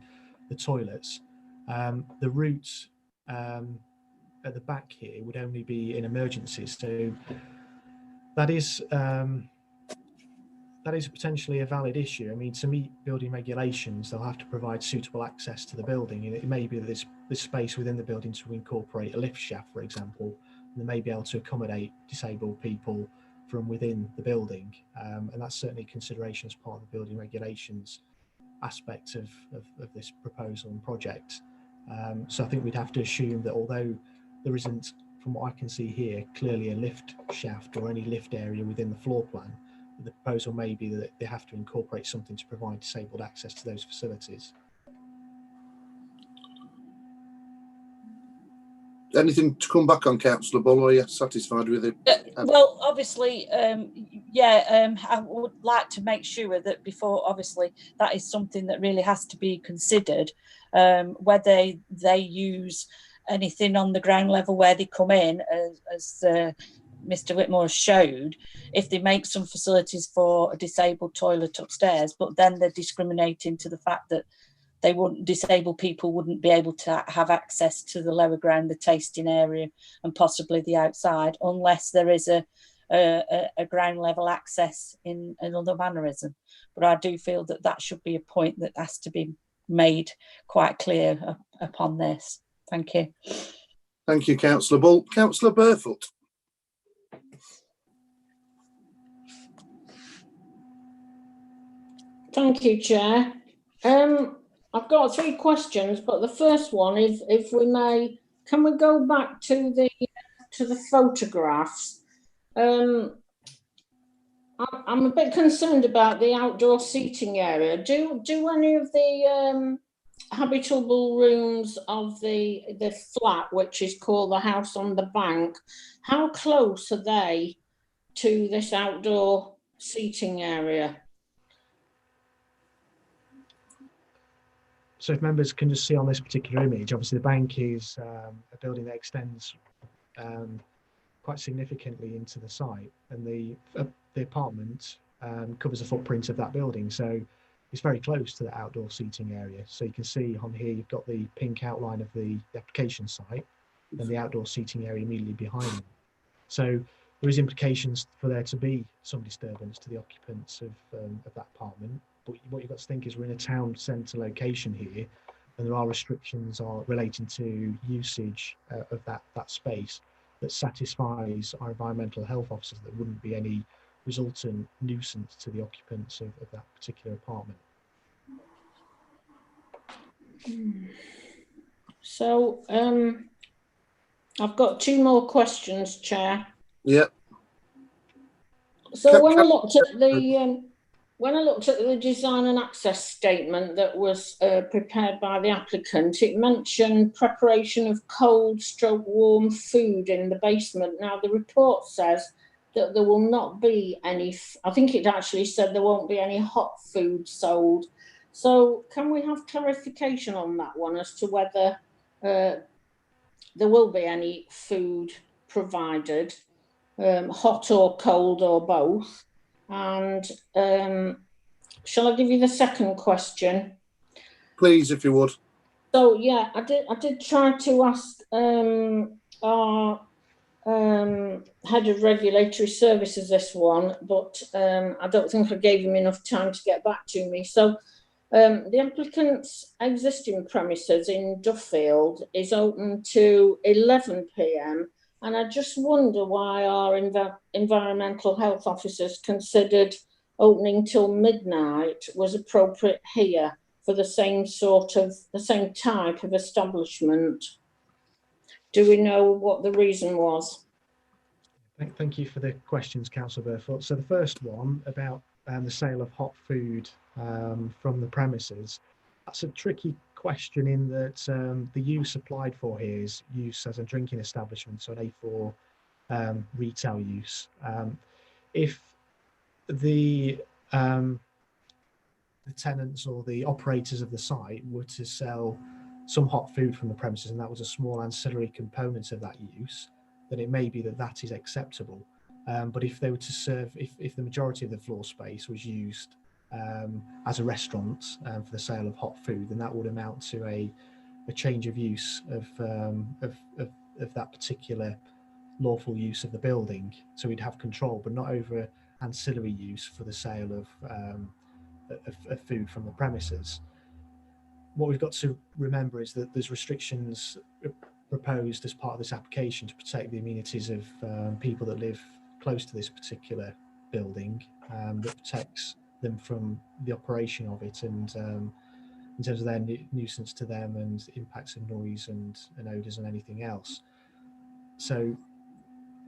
Speaker 14: toilets. The route at the back here would only be in emergencies, so that is potentially a valid issue. I mean, to meet building regulations, they'll have to provide suitable access to the building, and it may be that this space within the building to incorporate a lift shaft, for example, and they may be able to accommodate disabled people from within the building, and that's certainly a consideration as part of the building regulations aspect of this proposal and project. So I think we'd have to assume that although there isn't, from what I can see here, clearly a lift shaft or any lift area within the floor plan, the proposal may be that they have to incorporate something to provide disabled access to those facilities.
Speaker 1: Anything to come back on, Councillor Bull, or are you satisfied with it?
Speaker 3: Well, obviously, I would like to make sure that before, obviously, that is something that really has to be considered, whether they use anything on the ground level where they come in, as Mr. Whitmore showed, if they make some facilities for a disabled toilet upstairs, but then they're discriminating to the fact that disabled people wouldn't be able to have access to the lower ground, the tasting area, and possibly the outside, unless there is a ground level access in another mannerism. But I do feel that that should be a point that has to be made quite clear upon this. Thank you.
Speaker 1: Thank you, Councillor Bull. Councillor Burfoot.
Speaker 5: Thank you, Chair. I've got 3 questions, but the first one is, if we may, can we go back to the photographs? I'm a bit concerned about the outdoor seating area. Do any of the habitable rooms of the flat, which is called the house on the bank, how close are they to this outdoor seating area?
Speaker 14: So if members can just see on this particular image, obviously the bank is a building that extends quite significantly into the site, and the apartment covers the footprint of that building. So it's very close to the outdoor seating area. So you can see on here, you've got the pink outline of the application site and the outdoor seating area immediately behind them. So there is implications for there to be some disturbance to the occupants of that apartment. but what you've got to think is we're in a town centre location here, and there are restrictions relating to usage of that space that satisfies our environmental health officers. There wouldn't be any resultant nuisance to the occupants of that particular apartment.
Speaker 5: So I've got 2 more questions, Chair.
Speaker 1: Yep.
Speaker 5: So when I looked at the design and access statement that was prepared by the applicant, it mentioned preparation of cold/warm food in the basement. Now the report says that there will not be any. I think it actually said there won't be any hot food sold. So can we have clarification on that one as to whether there will be any food provided, hot or cold or both? And shall I give you the second question?
Speaker 1: Please, if you would.
Speaker 5: So yeah, I did try to ask our head of regulatory services this one, but I don't think I gave him enough time to get back to me. So the applicant's existing premises in Duffield is open to 11 p.m. and I just wonder why our environmental health officers considered opening till midnight was appropriate here for the same type of establishment. Do we know what the reason was?
Speaker 14: Thank you for the questions, Councillor Burfoot. So the first one about the sale of hot food from the premises, that's a tricky question in that the use applied for here is use as a drinking establishment, so an A4 retail use. If the tenants or the operators of the site were to sell some hot food from the premises and that was a small ancillary component of that use, then it may be that that is acceptable. But if they were to serve, if the majority of the floor space was used as a restaurant for the sale of hot food, then that would amount to a change of use of that particular lawful use of the building. So we'd have control, but not over ancillary use for the sale of food from the premises. What we've got to remember is that there's restrictions proposed as part of this application to protect the amenities of people that live close to this particular building, that protects them from the operation of it and in terms of their nuisance to them and impacts of noise and odours and anything else. So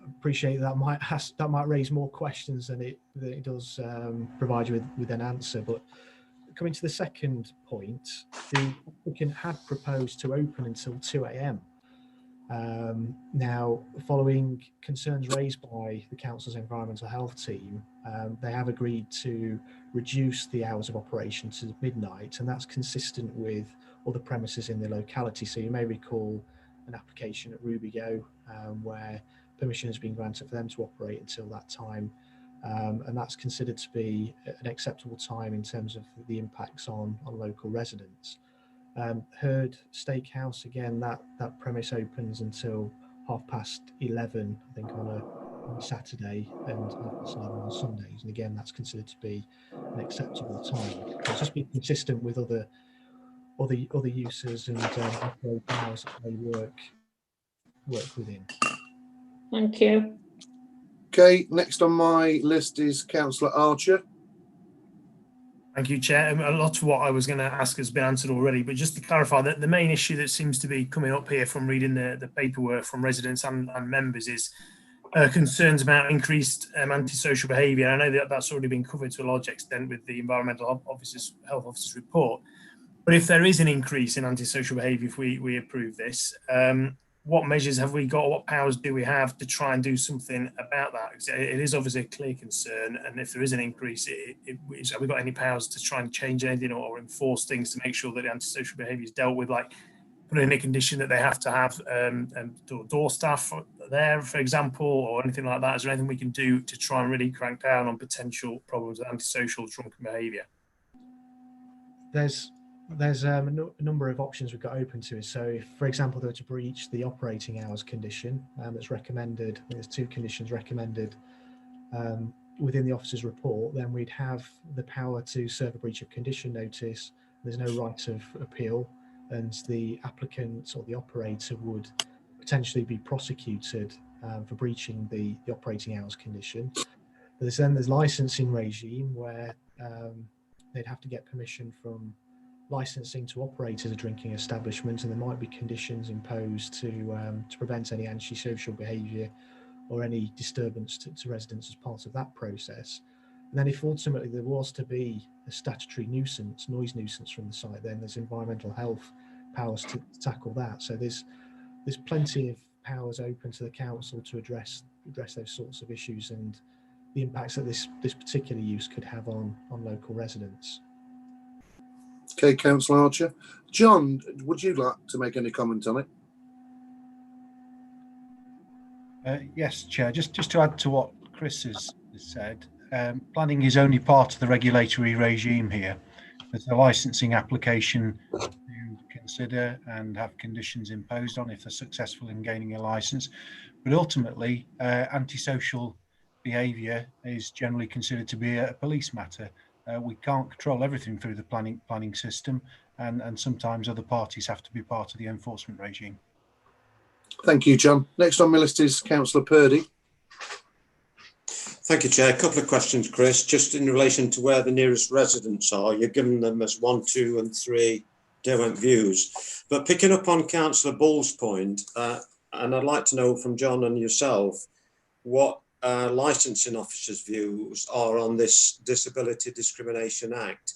Speaker 14: I appreciate that might raise more questions than it does provide you with an answer. But coming to the second point, the applicant had proposed to open until 2 a.m. Now, following concerns raised by the council's environmental health team, they have agreed to reduce the hours of operation to midnight, and that's consistent with other premises in the locality. So you may recall an application at Rubigo where permission has been granted for them to operate until that time, and that's considered to be an acceptable time in terms of the impacts on local residents. Herd Steakhouse, again, that premise opens until 11:30, I think, on a Saturday, and 11:30 on Sundays, and again that's considered to be an acceptable time. So just be consistent with other uses and hours that they work within.
Speaker 5: Thank you.
Speaker 1: Okay, next on my list is Councillor Archer.
Speaker 4: Thank you, Chair. A lot of what I was going to ask has been answered already, but just to clarify that the main issue that seems to be coming up here from reading the paperwork from residents and members is concerns about increased antisocial behaviour. I know that that's already been covered to a large extent with the Environmental Health Officer's report. But if there is an increase in antisocial behaviour, if we approve this, what measures have we got? What powers do we have to try and do something about that? It is obviously a clear concern, and if there is an increase, have we got any powers to try and change anything or enforce things to make sure that the antisocial behaviour is dealt with, like putting in a condition that they have to have door staff there, for example, or anything like that? Is there anything we can do to try and really crank down on potential problems with antisocial drunken behaviour?
Speaker 14: There's a number of options we've got open to us. So if, for example, they were to breach the operating hours condition that's recommended, there's 2 conditions recommended within the officer's report, then we'd have the power to serve a breach of condition notice. There's no right of appeal, and the applicant or the operator would potentially be prosecuted for breaching the operating hours condition. There's licensing regime where they'd have to get permission from licensing to operate as a drinking establishment, and there might be conditions imposed to prevent any antisocial behaviour or any disturbance to residents as part of that process. And then if ultimately there was to be a statutory nuisance, noise nuisance from the site, then there's environmental health powers to tackle that. So there's plenty of powers open to the council to address those sorts of issues and the impacts that this particular use could have on local residents.
Speaker 1: Okay, Councillor Archer. John, would you like to make any comment on it?
Speaker 13: Yes, Chair. Just to add to what Chris has said, planning is only part of the regulatory regime here. There's a licensing application to consider and have conditions imposed on if they're successful in gaining a license. But ultimately, antisocial behaviour is generally considered to be a police matter. We can't control everything through the planning system, and sometimes other parties have to be part of the enforcement regime.
Speaker 1: Thank you, John. Next on my list is Councillor Purdy.
Speaker 11: Thank you, Chair. A couple of questions, Chris. Just in relation to where the nearest residents are, you're giving them as 1, 2 and 3 Derwent views. But picking up on Councillor Bull's point, and I'd like to know from John and yourself what licensing officers' views are on this Disability Discrimination Act.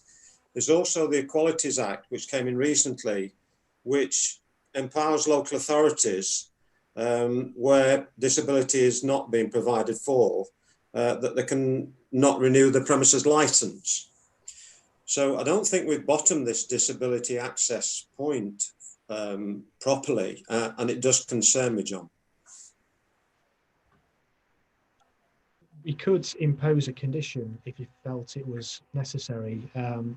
Speaker 11: There's also the Equalities Act, which came in recently, which empowers local authorities where disability is not being provided for, that they can not renew the premises licence. So I don't think we've bottomed this disability access point properly, and it does concern me, John.
Speaker 14: We could impose a condition if you felt it was necessary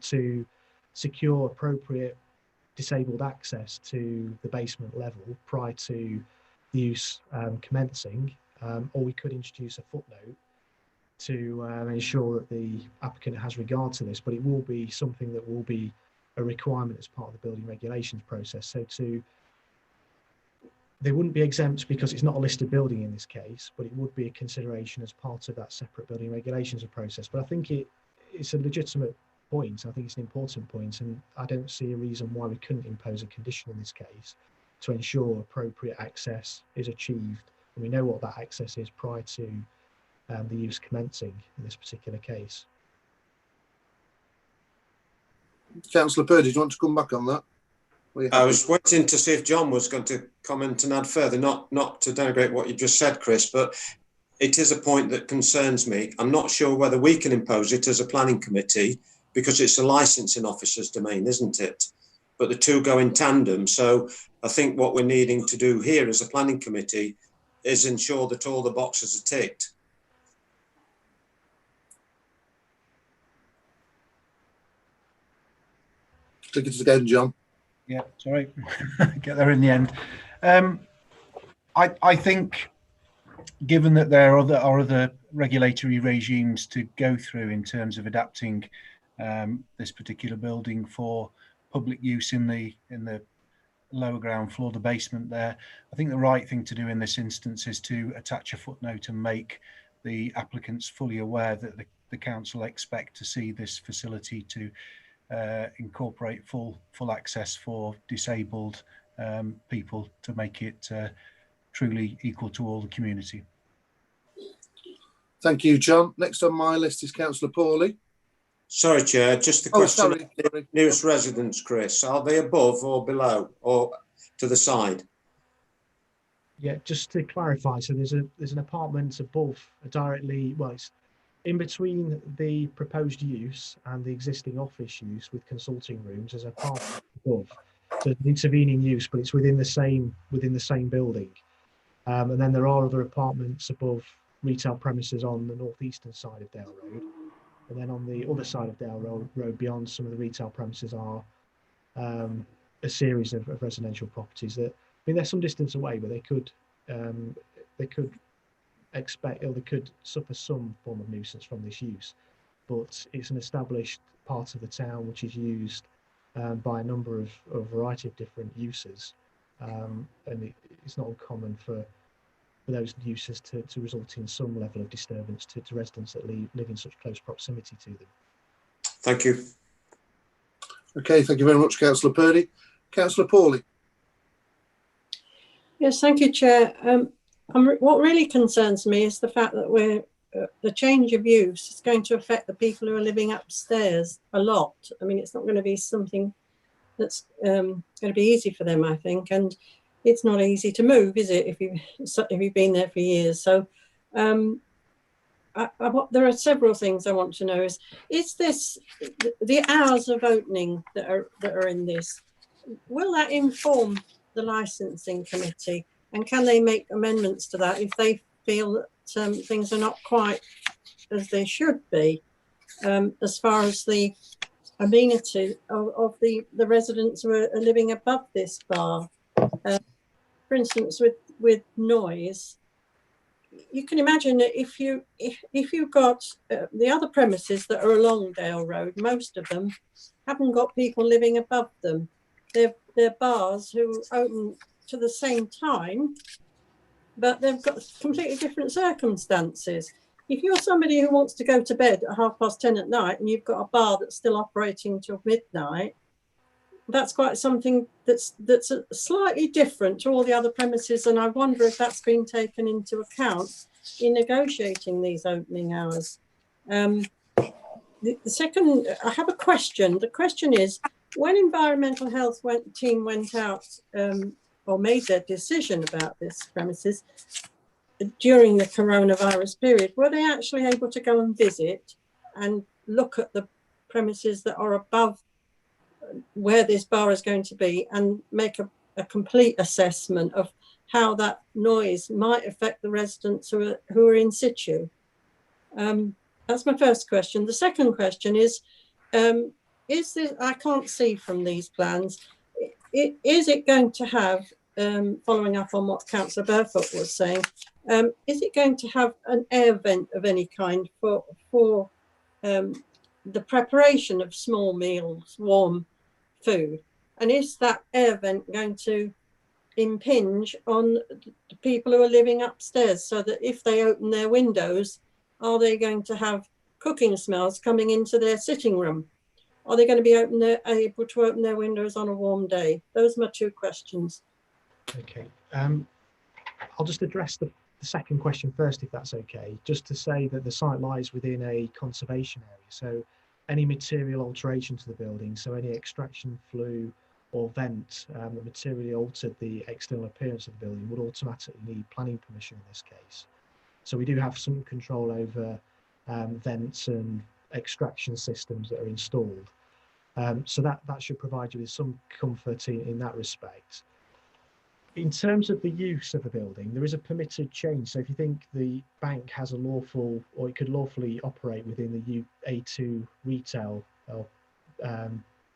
Speaker 14: to secure appropriate disabled access to the basement level prior to the use commencing, or we could introduce a footnote to ensure that the applicant has regard to this, but it will be something that will be a requirement as part of the building regulations process. So they wouldn't be exempt because it's not a listed building in this case, but it would be a consideration as part of that separate building regulations process. But I think it's a legitimate point. I think it's an important point, and I don't see a reason why we couldn't impose a condition in this case to ensure appropriate access is achieved. And we know what that access is prior to the use commencing in this particular case.
Speaker 1: Councillor Purdy, do you want to come back on that?
Speaker 11: I was waiting to see if John was going to comment and add further, not to denigrate what you just said, Chris, but it is a point that concerns me. I'm not sure whether we can impose it as a planning committee because it's a licensing officer's domain, isn't it? But the two go in tandem. So I think what we're needing to do here as a planning committee is ensure that all the boxes are ticked.
Speaker 1: Click it again, John.
Speaker 13: Yeah, sorry, get there in the end. I think, given that there are other regulatory regimes to go through in terms of adapting this particular building for public use in the lower ground floor, the basement there, I think the right thing to do in this instance is to attach a footnote and make the applicants fully aware that the council expect to see this facility to incorporate full access for disabled people to make it truly equal to all the community.
Speaker 1: Thank you, John. Next on my list is Councillor Pawley.
Speaker 11: Sorry, Chair, just the question. Sorry. Nearest residents, Chris, are they above or below or to the side?
Speaker 14: Yeah, just to clarify, so there's an apartment above directly, well, it's in between the proposed use and the existing office use with consulting rooms. There's an apartment above, so it's an intervening use, but it's within the same building. And then there are other apartments above retail premises on the northeastern side of Dale Road. And then on the other side of Dale Road, beyond some of the retail premises, are a series of residential properties that, I mean, they're some distance away, but they could expect, or they could suffer some form of nuisance from this use, but it's an established part of the town which is used by a number of a variety of different uses, and it's not uncommon for those uses to result in some level of disturbance to residents that live in such close proximity to them.
Speaker 11: Thank you.
Speaker 1: Okay, thank you very much, Councillor Purdy. Councillor Pawley.
Speaker 10: Yes, thank you, Chair. What really concerns me is the fact that the change of use is going to affect the people who are living upstairs a lot. I mean, it's not going to be something that's going to be easy for them, I think, and it's not easy to move, is it, if you've been there for years? So there are several things I want to know. Is this the hours of opening that are in this? Will that inform the licensing committee, and can they make amendments to that if they feel that things are not quite as they should be, as far as the amenity of the residents who are living above this bar? For instance, with noise, you can imagine that if you've got the other premises that are along Dale Road, most of them haven't got people living above them. They're bars who open to the same time, but they've got completely different circumstances. If you're somebody who wants to go to bed at 10:30 at night and you've got a bar that's still operating till midnight, that's quite something that's slightly different to all the other premises, and I wonder if that's been taken into account in negotiating these opening hours. The second, I have a question. The question is, when Environmental Health team went out or made their decision about this premises during the coronavirus period, were they actually able to go and visit and look at the premises that are above where this bar is going to be and make a complete assessment of how that noise might affect the residents who are in situ? That's my first question. The second question is this, I can't see from these plans, is it going to have, following up on what Councillor Burfoot was saying, is it going to have an air vent of any kind for the preparation of small meals, warm food? And is that air vent going to impinge on the people who are living upstairs, so that if they open their windows, are they going to have cooking smells coming into their sitting room? Are they going to be able to open their windows on a warm day? Those are my two questions.
Speaker 14: Okay, I'll just address the second question first, if that's okay. Just to say that the site lies within a conservation area, so any material alteration to the building, so any extraction, flue or vent that materially altered the external appearance of the building would automatically need planning permission in this case. So we do have some control over vents and extraction systems that are installed. So that should provide you with some comfort in that respect. In terms of the use of the building, there is a permitted change. So if you think the bank has a lawful, or it could lawfully operate within the A2 retail or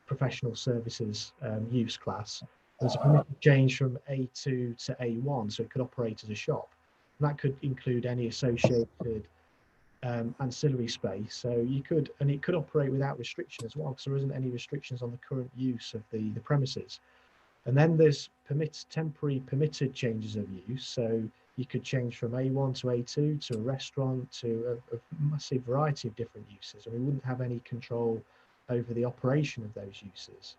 Speaker 14: professional services use class, there's a permitted change from A2 to A1, so it could operate as a shop. And that could include any associated ancillary space. So you could, and it could operate without restriction as well, because there isn't any restrictions on the current use of the premises. And then there's temporary permitted changes of use. So you could change from A1 to A2 to a restaurant to a massive variety of different uses, and we wouldn't have any control over the operation of those uses.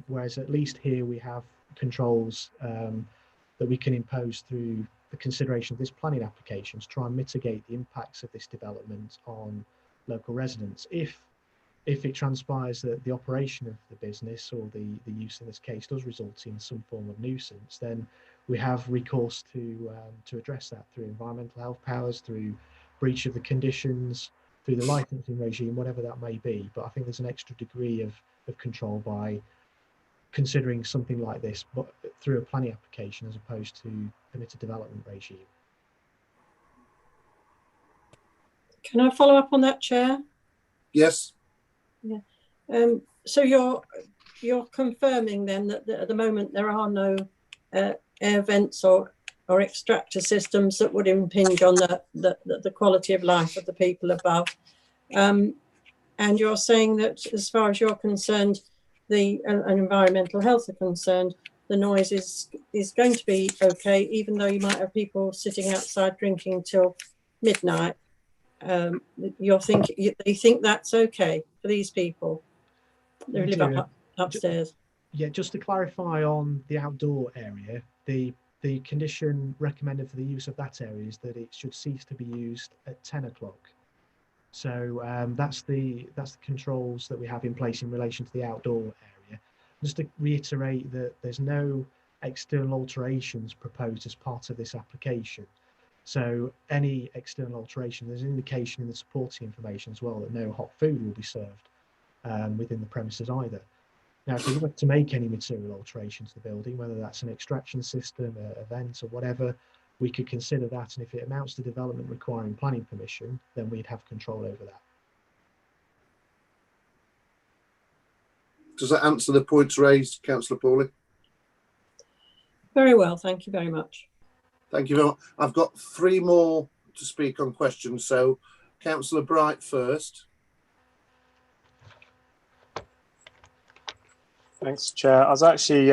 Speaker 14: Whereas at least here we have controls that we can impose through the consideration of this planning application to try and mitigate the impacts of this development on local residents. If it transpires that the operation of the business or the use in this case does result in some form of nuisance, then we have recourse to address that through environmental health powers, through breach of the conditions, through the licensing regime, whatever that may be. But I think there's an extra degree of control by considering something like this, but through a planning application as opposed to permitted development regime.
Speaker 10: Can I follow up on that, Chair?
Speaker 1: Yes.
Speaker 10: Yeah. So you're confirming then that at the moment there are no air vents or or extractor systems that would impinge on the quality of life of the people above. And you're saying that as far as you're concerned, and environmental health are concerned, the noise is going to be okay, even though you might have people sitting outside drinking till midnight. You think that's okay for these people who live upstairs?
Speaker 14: Yeah, just to clarify on the outdoor area, the condition recommended for the use of that area is that it should cease to be used at 10 o'clock. So that's the controls that we have in place in relation to the outdoor area. Just to reiterate that there's no external alterations proposed as part of this application. So any external alteration, there's an indication in the supporting information as well that no hot food will be served within the premises either. Now, if we were to make any material alteration to the building, whether that's an extraction system, a vent or whatever, we could consider that. And if it amounts to development requiring planning permission, then we'd have control over that.
Speaker 1: Does that answer the points raised, Councillor Pawley?
Speaker 10: Very well, thank you very much.
Speaker 1: Thank you very much. I've got 3 more to speak on questions. So, Councillor Bright first.
Speaker 2: Thanks, Chair. I was actually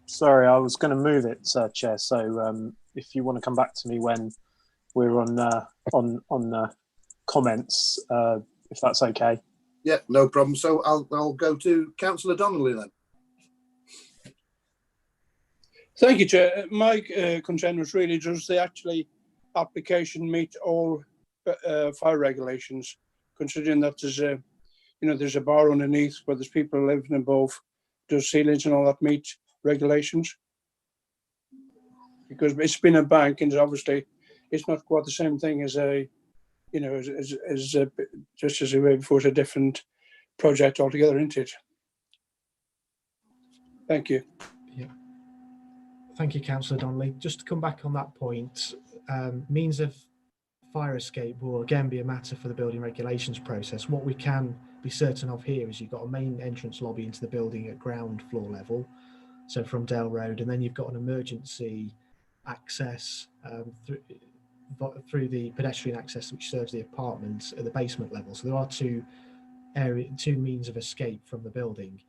Speaker 2: sorry, I was going to move it, Chair. So if you want to come back to me when we're on comments, if that's okay.
Speaker 1: Yeah, no problem. So I'll go to Councillor Donnelly then.
Speaker 6: Thank you, Chair. My concern was really, does the actually application meet all fire regulations, considering that there's a bar underneath where there's people living above. Does ceilings and all that meet regulations? Because it's been a bank, and obviously it's not quite the same thing as just as we were before. It's a different project altogether, isn't it? Thank you.
Speaker 14: Yeah. Thank you, Councillor Donnelly. Just to come back on that point, means of fire escape will again be a matter for the building regulations process. What we can be certain of here is you've got a main entrance lobby into the building at ground floor level, so from Dale Road, and then you've got an emergency access through the pedestrian access which serves the apartments at the basement level. So there are two means of escape from the building,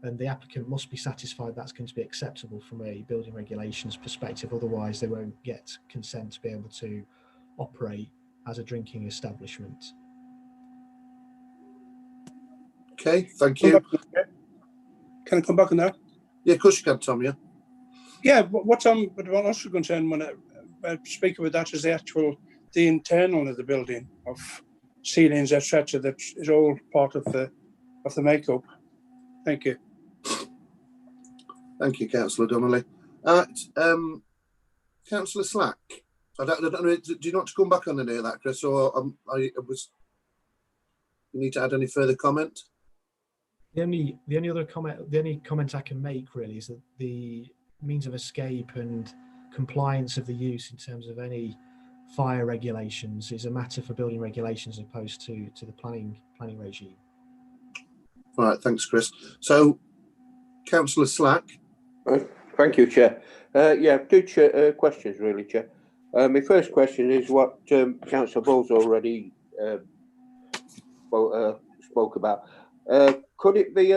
Speaker 14: and the applicant must be satisfied that's going to be acceptable from a building regulations perspective. Otherwise they won't get consent to be able to operate as a drinking establishment.
Speaker 1: Okay, thank you.
Speaker 6: Can I come back on that?
Speaker 1: Yeah, of course you can, Tom. Yeah.
Speaker 6: Yeah, what I'm also concerned when I speak about that is the internal of the building, of ceilings, etc. That is all part of the makeup. Thank you.
Speaker 1: Thank you, Councillor Donnelly. Councillor Slack. I don't know. Do you want to come back on any of that, Chris, or you need to add any further comment?
Speaker 14: The only comment I can make really is that the means of escape and compliance of the use in terms of any fire regulations is a matter for building regulations as opposed to the planning regime.
Speaker 1: All right, thanks, Chris. So, Councillor Slack.
Speaker 12: Thank you, Chair. Yeah, 2 questions really, Chair. My first question is what Councillor Bowles already spoke about. Could it be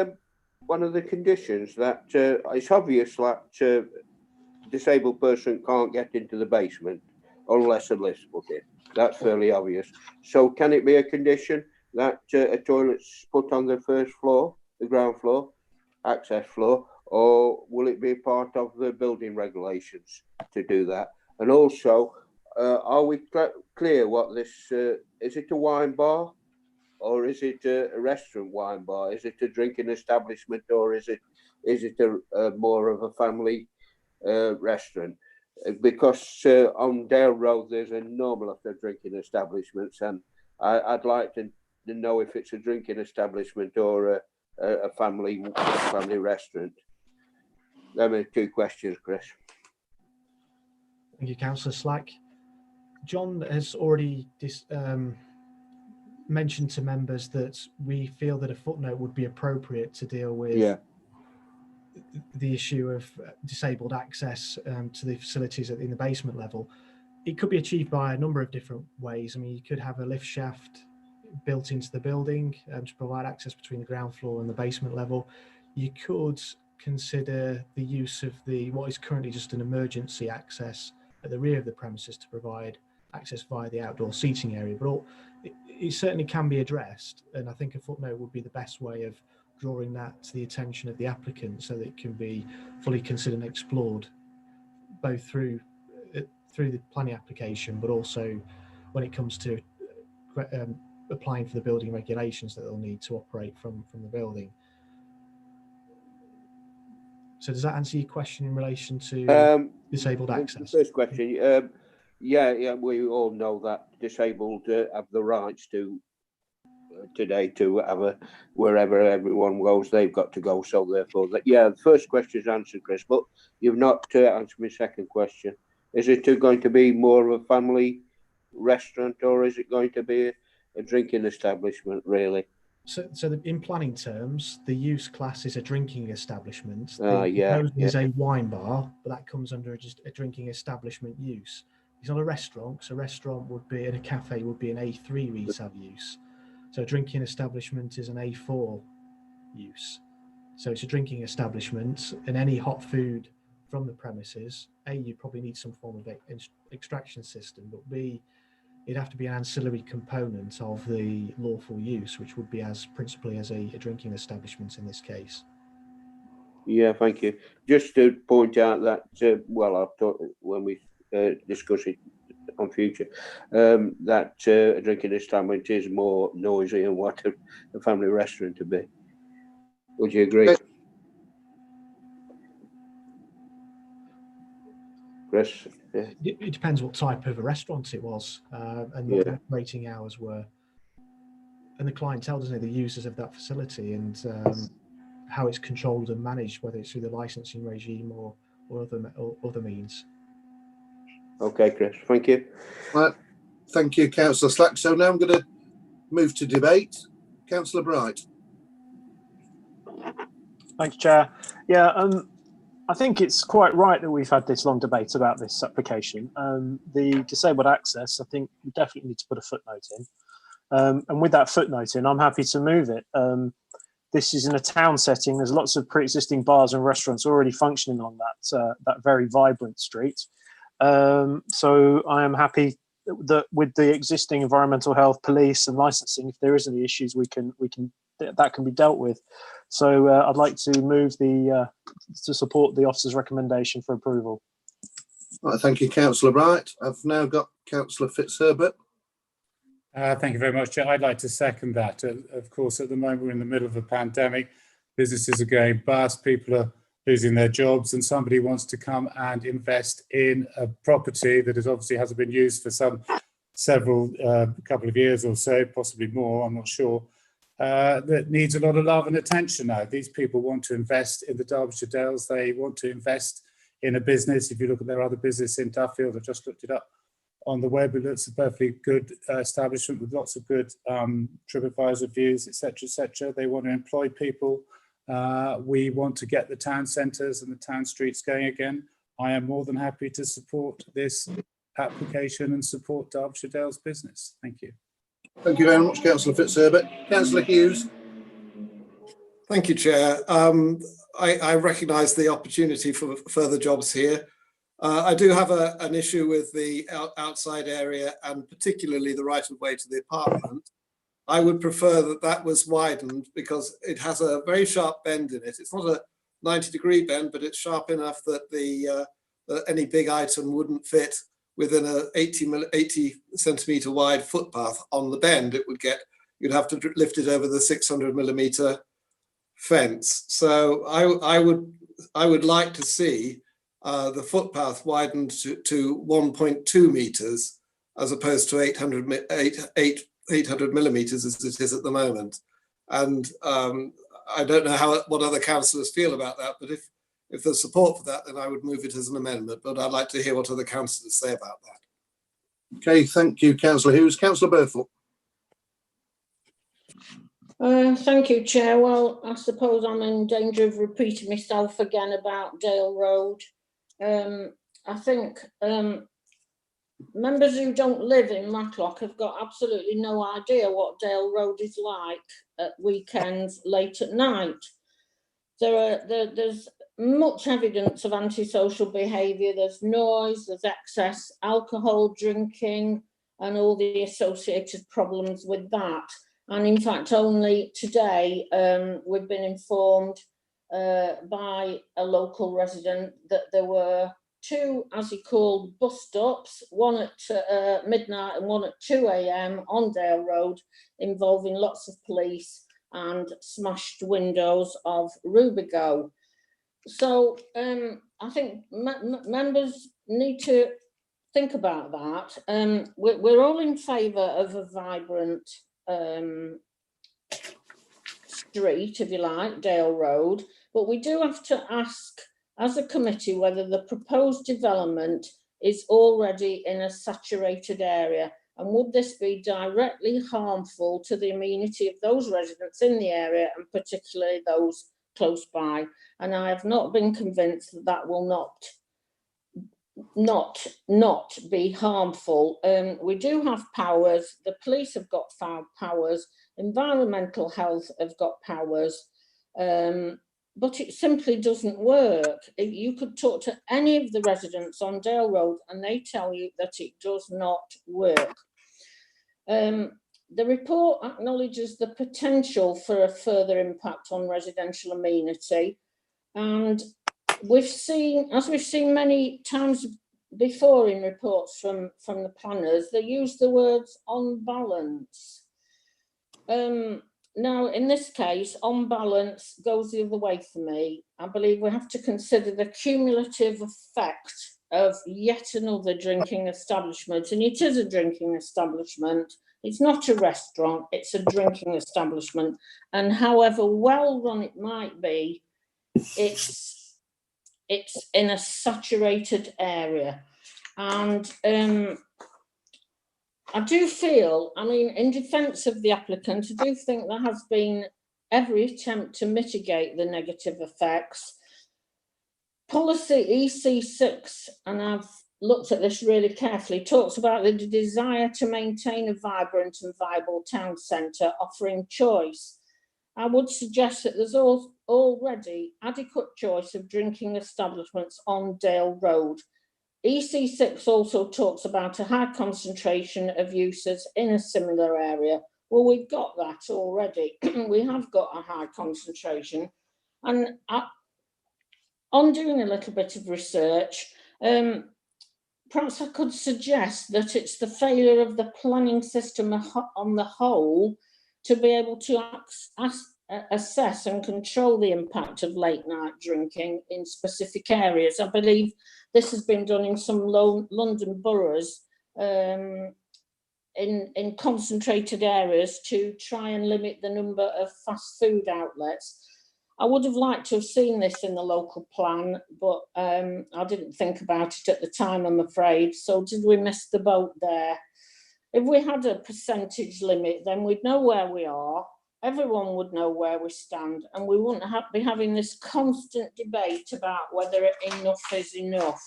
Speaker 12: one of the conditions that it's obvious that disabled person can't get into the basement unless a lift's put in? That's fairly obvious. So can it be a condition that a toilet's put on the first floor, the ground floor, access floor, or will it be part of the building regulations to do that? And also, are we clear what this, is it a wine bar or is it a restaurant wine bar? Is it a drinking establishment or is it a more of a family restaurant? Because on Dale Road, there's a normal lot of drinking establishments, and I'd like to know if it's a drinking establishment or a family restaurant. Them are 2 questions, Chris.
Speaker 14: Thank you, Councillor Slack. John has already mentioned to members that we feel that a footnote would be appropriate to deal with the issue of disabled access to the facilities in the basement level. It could be achieved by a number of different ways. I mean, you could have a lift shaft built into the building to provide access between the ground floor and the basement level. You could consider the use of what is currently just an emergency access at the rear of the premises to provide access via the outdoor seating area. But it certainly can be addressed, and I think a footnote would be the best way of drawing that to the attention of the applicant so that it can be fully considered and explored, both through the planning application, but also when it comes to applying for the building regulations that they'll need to operate from the building. So does that answer your question in relation to disabled access?
Speaker 12: First question, yeah, we all know that disabled have the rights to today to have wherever everyone goes, they've got to go. So therefore, the first question is answered, Chris, but you've not answered my second question. Is it going to be more of a family restaurant, or is it going to be a drinking establishment, really?
Speaker 14: So in planning terms, the use class is a drinking establishment.
Speaker 12: Is
Speaker 14: a wine bar, but that comes under just a drinking establishment use. It's not a restaurant. So a restaurant would be, and a cafe would be an A3 retail use. So a drinking establishment is an A4 use. So it's a drinking establishment, and any hot food from the premises, A, you probably need some form of extraction system, but B, it'd have to be an ancillary component of the lawful use, which would be principally as a drinking establishment in this case.
Speaker 12: Yeah, thank you. Just to point out that, I've thought when we discuss it on future, that a drinking establishment is more noisy than what a family restaurant would be. Would you agree? Chris? Yeah.
Speaker 14: It depends what type of a restaurant it was, and what the operating hours were, and the clientele, doesn't it, the users of that facility, and how it's controlled and managed, whether it's through the licensing regime or other means.
Speaker 12: Okay, Chris, thank you.
Speaker 1: Right. Thank you, Councillor Slack. So now I'm going to move to debate. Councillor Bright.
Speaker 2: Thanks, Chair. Yeah, I think it's quite right that we've had this long debate about this application. The disabled access, I think we definitely need to put a footnote in. And with that footnote in, I'm happy to move it. This is in a town setting. There's lots of pre-existing bars and restaurants already functioning on that very vibrant street. So I am happy that with the existing environmental health, police and licensing, if there is any issues, that can be dealt with. So I'd like to move to support the officer's recommendation for approval.
Speaker 1: Right, thank you, Councillor Bright. I've now got Councillor Fitzherbert.
Speaker 7: Thank you very much, Chair. I'd like to second that. Of course, at the moment, we're in the middle of a pandemic. Businesses are going bust, people are losing their jobs, and somebody wants to come and invest in a property that obviously hasn't been used for several couple of years or so, possibly more, I'm not sure, that needs a lot of love and attention now. These people want to invest in the Derbyshire Dales. They want to invest in a business. If you look at their other business in Duffield, I've just looked it up on the web, it looks a perfectly good establishment with lots of good TripAdvisor reviews, etc. They want to employ people. We want to get the town centres and the town streets going again. I am more than happy to support this application and support Derbyshire Dales business. Thank you.
Speaker 1: Thank you very much, Councillor Fitzherbert. Councillor Hughes.
Speaker 8: Thank you, Chair. I recognise the opportunity for further jobs here. I do have an issue with the outside area and particularly the right of way to the apartment. I would prefer that was widened because it has a very sharp bend in it. It's not a 90-degree bend, but it's sharp enough that that any big item wouldn't fit within a 80 centimetre wide footpath on the bend. You'd have to lift it over the 600mm fence. So I would like to see the footpath widened to 1.2 metres as opposed to 800 millimetres as it is at the moment. And I don't know what other councillors feel about that, but if there's support for that, then I would move it as an amendment. But I'd like to hear what other councillors say about that.
Speaker 1: Okay, thank you, Councillor Hughes. Councillor Burthorpe.
Speaker 5: Thank you, Chair. Well, I suppose I'm in danger of repeating myself again about Dale Road. I think members who don't live in Matlock have got absolutely no idea what Dale Road is like at weekends, late at night. There's much evidence of antisocial behaviour. There's noise, there's excess alcohol drinking, and all the associated problems with that. And in fact, only today we've been informed by a local resident that there were two, as he called, bus stops, one at midnight and one at 2 a.m. on Dale Road, involving lots of police and smashed windows of Rubigo. So I think members need to think about that. We're all in favour of a vibrant street, if you like, Dale Road, but we do have to ask as a committee whether the proposed development is already in a saturated area, and would this be directly harmful to the amenity of those residents in the area, and particularly those close by. And I have not been convinced that that will not be harmful. We do have powers, the police have got powers, environmental health have got powers, but it simply doesn't work. You could talk to any of the residents on Dale Road and they tell you that it does not work. The report acknowledges the potential for a further impact on residential amenity, and we've seen many times before in reports from the planners, they use the words on balance. Now, in this case, on balance goes the other way for me. I believe we have to consider the cumulative effect of yet another drinking establishment, and it is a drinking establishment. It's not a restaurant, it's a drinking establishment. And however well run it might be, it's in a saturated area. And I do feel, I mean, in defence of the applicant, I do think there has been every attempt to mitigate the negative effects. Policy EC6, and I've looked at this really carefully, talks about the desire to maintain a vibrant and viable town centre offering choice. I would suggest that there's already adequate choice of drinking establishments on Dale Road. EC6 also talks about a high concentration of users in a similar area. Well, we've got that already. We have got a high concentration. And on doing a little bit of research, perhaps I could suggest that it's the failure of the planning system on the whole to be able to assess and control the impact of late night drinking in specific areas. I believe this has been done in some London boroughs in concentrated areas to try and limit the number of fast food outlets. I would have liked to have seen this in the local plan, but I didn't think about it at the time, I'm afraid. So did we miss the boat there? If we had a percentage limit, then we'd know where we are, everyone would know where we stand, and we wouldn't be having this constant debate about whether enough is enough.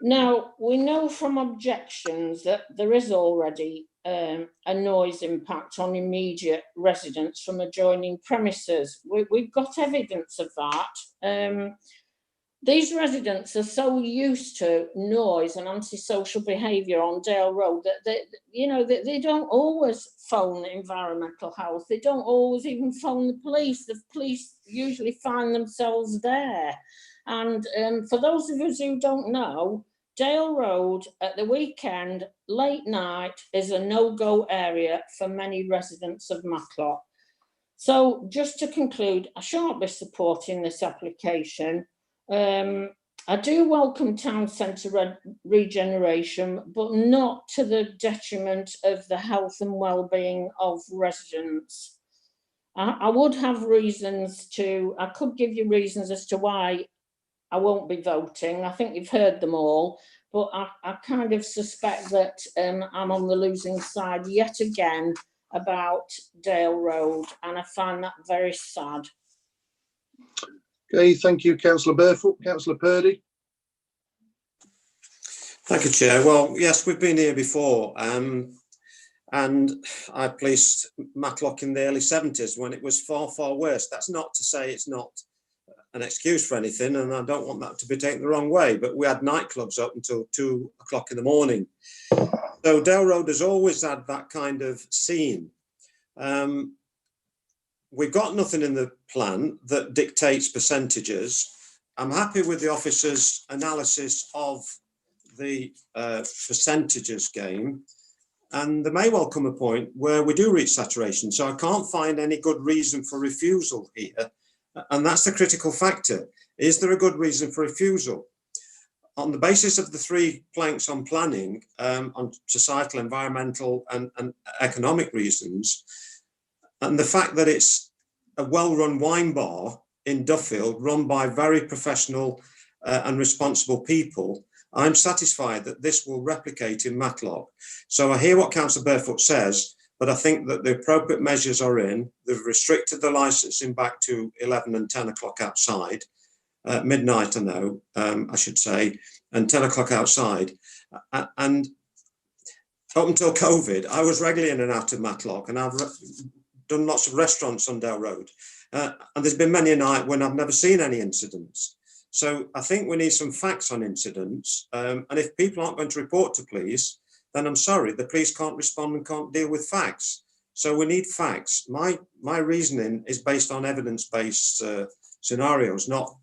Speaker 5: Now, we know from objections that there is already a noise impact on immediate residents from adjoining premises. We've got evidence of that. These residents are so used to noise and antisocial behaviour on Dale Road that they don't always phone environmental health. They don't always even phone the police. The police usually find themselves there. And for those of us who don't know, Dale Road at the weekend, late night, is a no-go area for many residents of Matlock. So just to conclude, I shan't be supporting this application. I do welcome town centre regeneration, but not to the detriment of the health and well-being of residents. I would have reasons I could give you reasons as to why I won't be voting. I think you've heard them all, but I kind of suspect that I'm on the losing side yet again about Dale Road, and I find that very sad.
Speaker 1: Okay, thank you, Councillor Barefoot. Councillor Purdy.
Speaker 11: Thank you, Chair. Well, yes, we've been here before, and I policed Matlock in the early 70s when it was far, far worse. That's not to say it's not an excuse for anything, and I don't want that to be taken the wrong way, but we had nightclubs up until 2 o'clock in the morning. So Dale Road has always had that kind of scene. We've got nothing in the plan that dictates percentages. I'm happy with the officer's analysis of the percentages game, and there may well come a point where we do reach saturation. So I can't find any good reason for refusal here. And that's the critical factor. Is there a good reason for refusal? On the basis of the 3 planks on planning, on societal, environmental and economic reasons, and the fact that it's a well-run wine bar in Duffield, run by very professional and responsible people, I'm satisfied that this will replicate in Matlock. So I hear what Councillor Barefoot says, but I think that the appropriate measures are in. They've restricted the licensing back to 11 and 10 o'clock outside, midnight, I know, I should say, and 10 o'clock outside. And up until COVID, I was regularly in and out of Matlock, and I've done lots of restaurants on Dale Road. And there's been many a night when I've never seen any incidents. So I think we need some facts on incidents. And if people aren't going to report to police, then I'm sorry, the police can't respond and can't deal with facts. So we need facts. My reasoning is based on evidence-based scenarios, not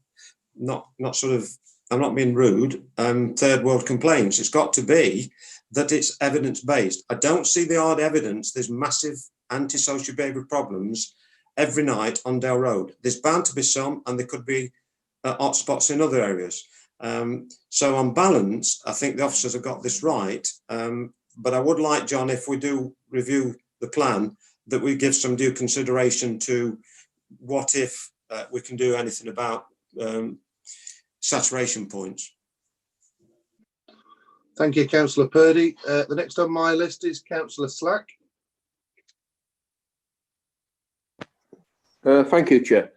Speaker 11: sort of, I'm not being rude, third world complaints. It's got to be that it's evidence-based. I don't see the hard evidence. There's massive antisocial behaviour problems every night on Dale Road. There's bound to be some, and there could be hot spots in other areas. So on balance, I think the officers have got this right. But I would like, John, if we do review the plan, that we give some due consideration to what if we can do anything about saturation points.
Speaker 1: Thank you, Councillor Purdy. The next on my list is Councillor Slack.
Speaker 12: Thank you, Chair.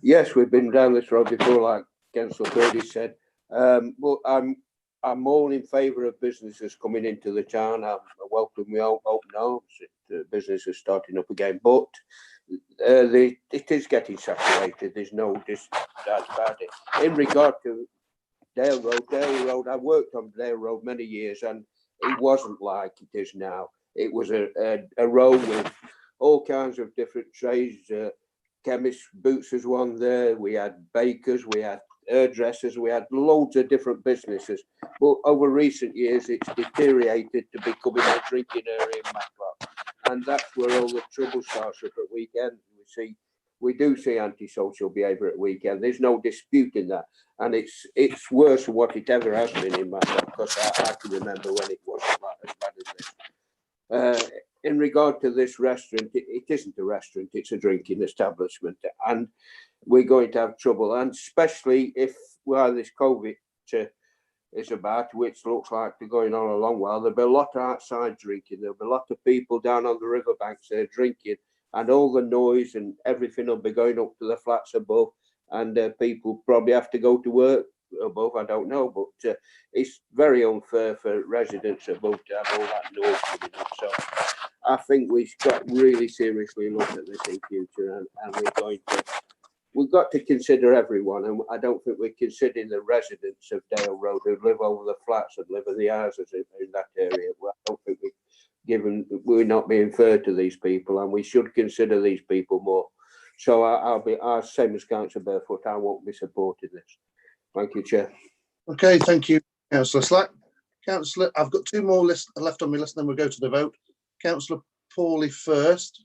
Speaker 12: Yes, we've been down this road before, like Councillor Purdy said. But I'm all in favour of businesses coming into the town. I welcome we open arms. Businesses starting up again, but it is getting saturated. There's no doubt about it. In regard to Dale Road, I worked on Dale Road many years, and it wasn't like it is now. It was a road with all kinds of different trades. Chemists, Boots was one there. We had bakers, we had hairdressers, we had loads of different businesses. But over recent years, it's deteriorated to becoming a drinking area in Matlock, and that's where all the trouble starts up at weekends. We do see antisocial behaviour at weekend. There's no disputing that, and it's worse than what it ever has been in Matlock, because I can remember when it wasn't as bad as this. In regard to this restaurant, it isn't a restaurant, it's a drinking establishment, and we're going to have trouble, and especially if this COVID is about, which looks like they're going on a long while, there'll be a lot of outside drinking, there'll be a lot of people down on the riverbanks there drinking, and all the noise and everything will be going up to the flats above, and people probably have to go to work above, I don't know, but it's very unfair for residents above to have all that noise coming up. So I think we've got really seriously look at this in future, and we've got to consider everyone, and I don't think we're considering the residents of Dale Road who live over the flats and live in the houses in that area. Well, I don't think we're not being fair to these people, and we should consider these people more. So I'll same as Councillor Barefoot, I won't be supporting this. Thank you, Chair.
Speaker 1: Okay, thank you, Councillor Slack. Councillor, I've got 2 more left on my list, then we'll go to the vote. Councillor Pawley first.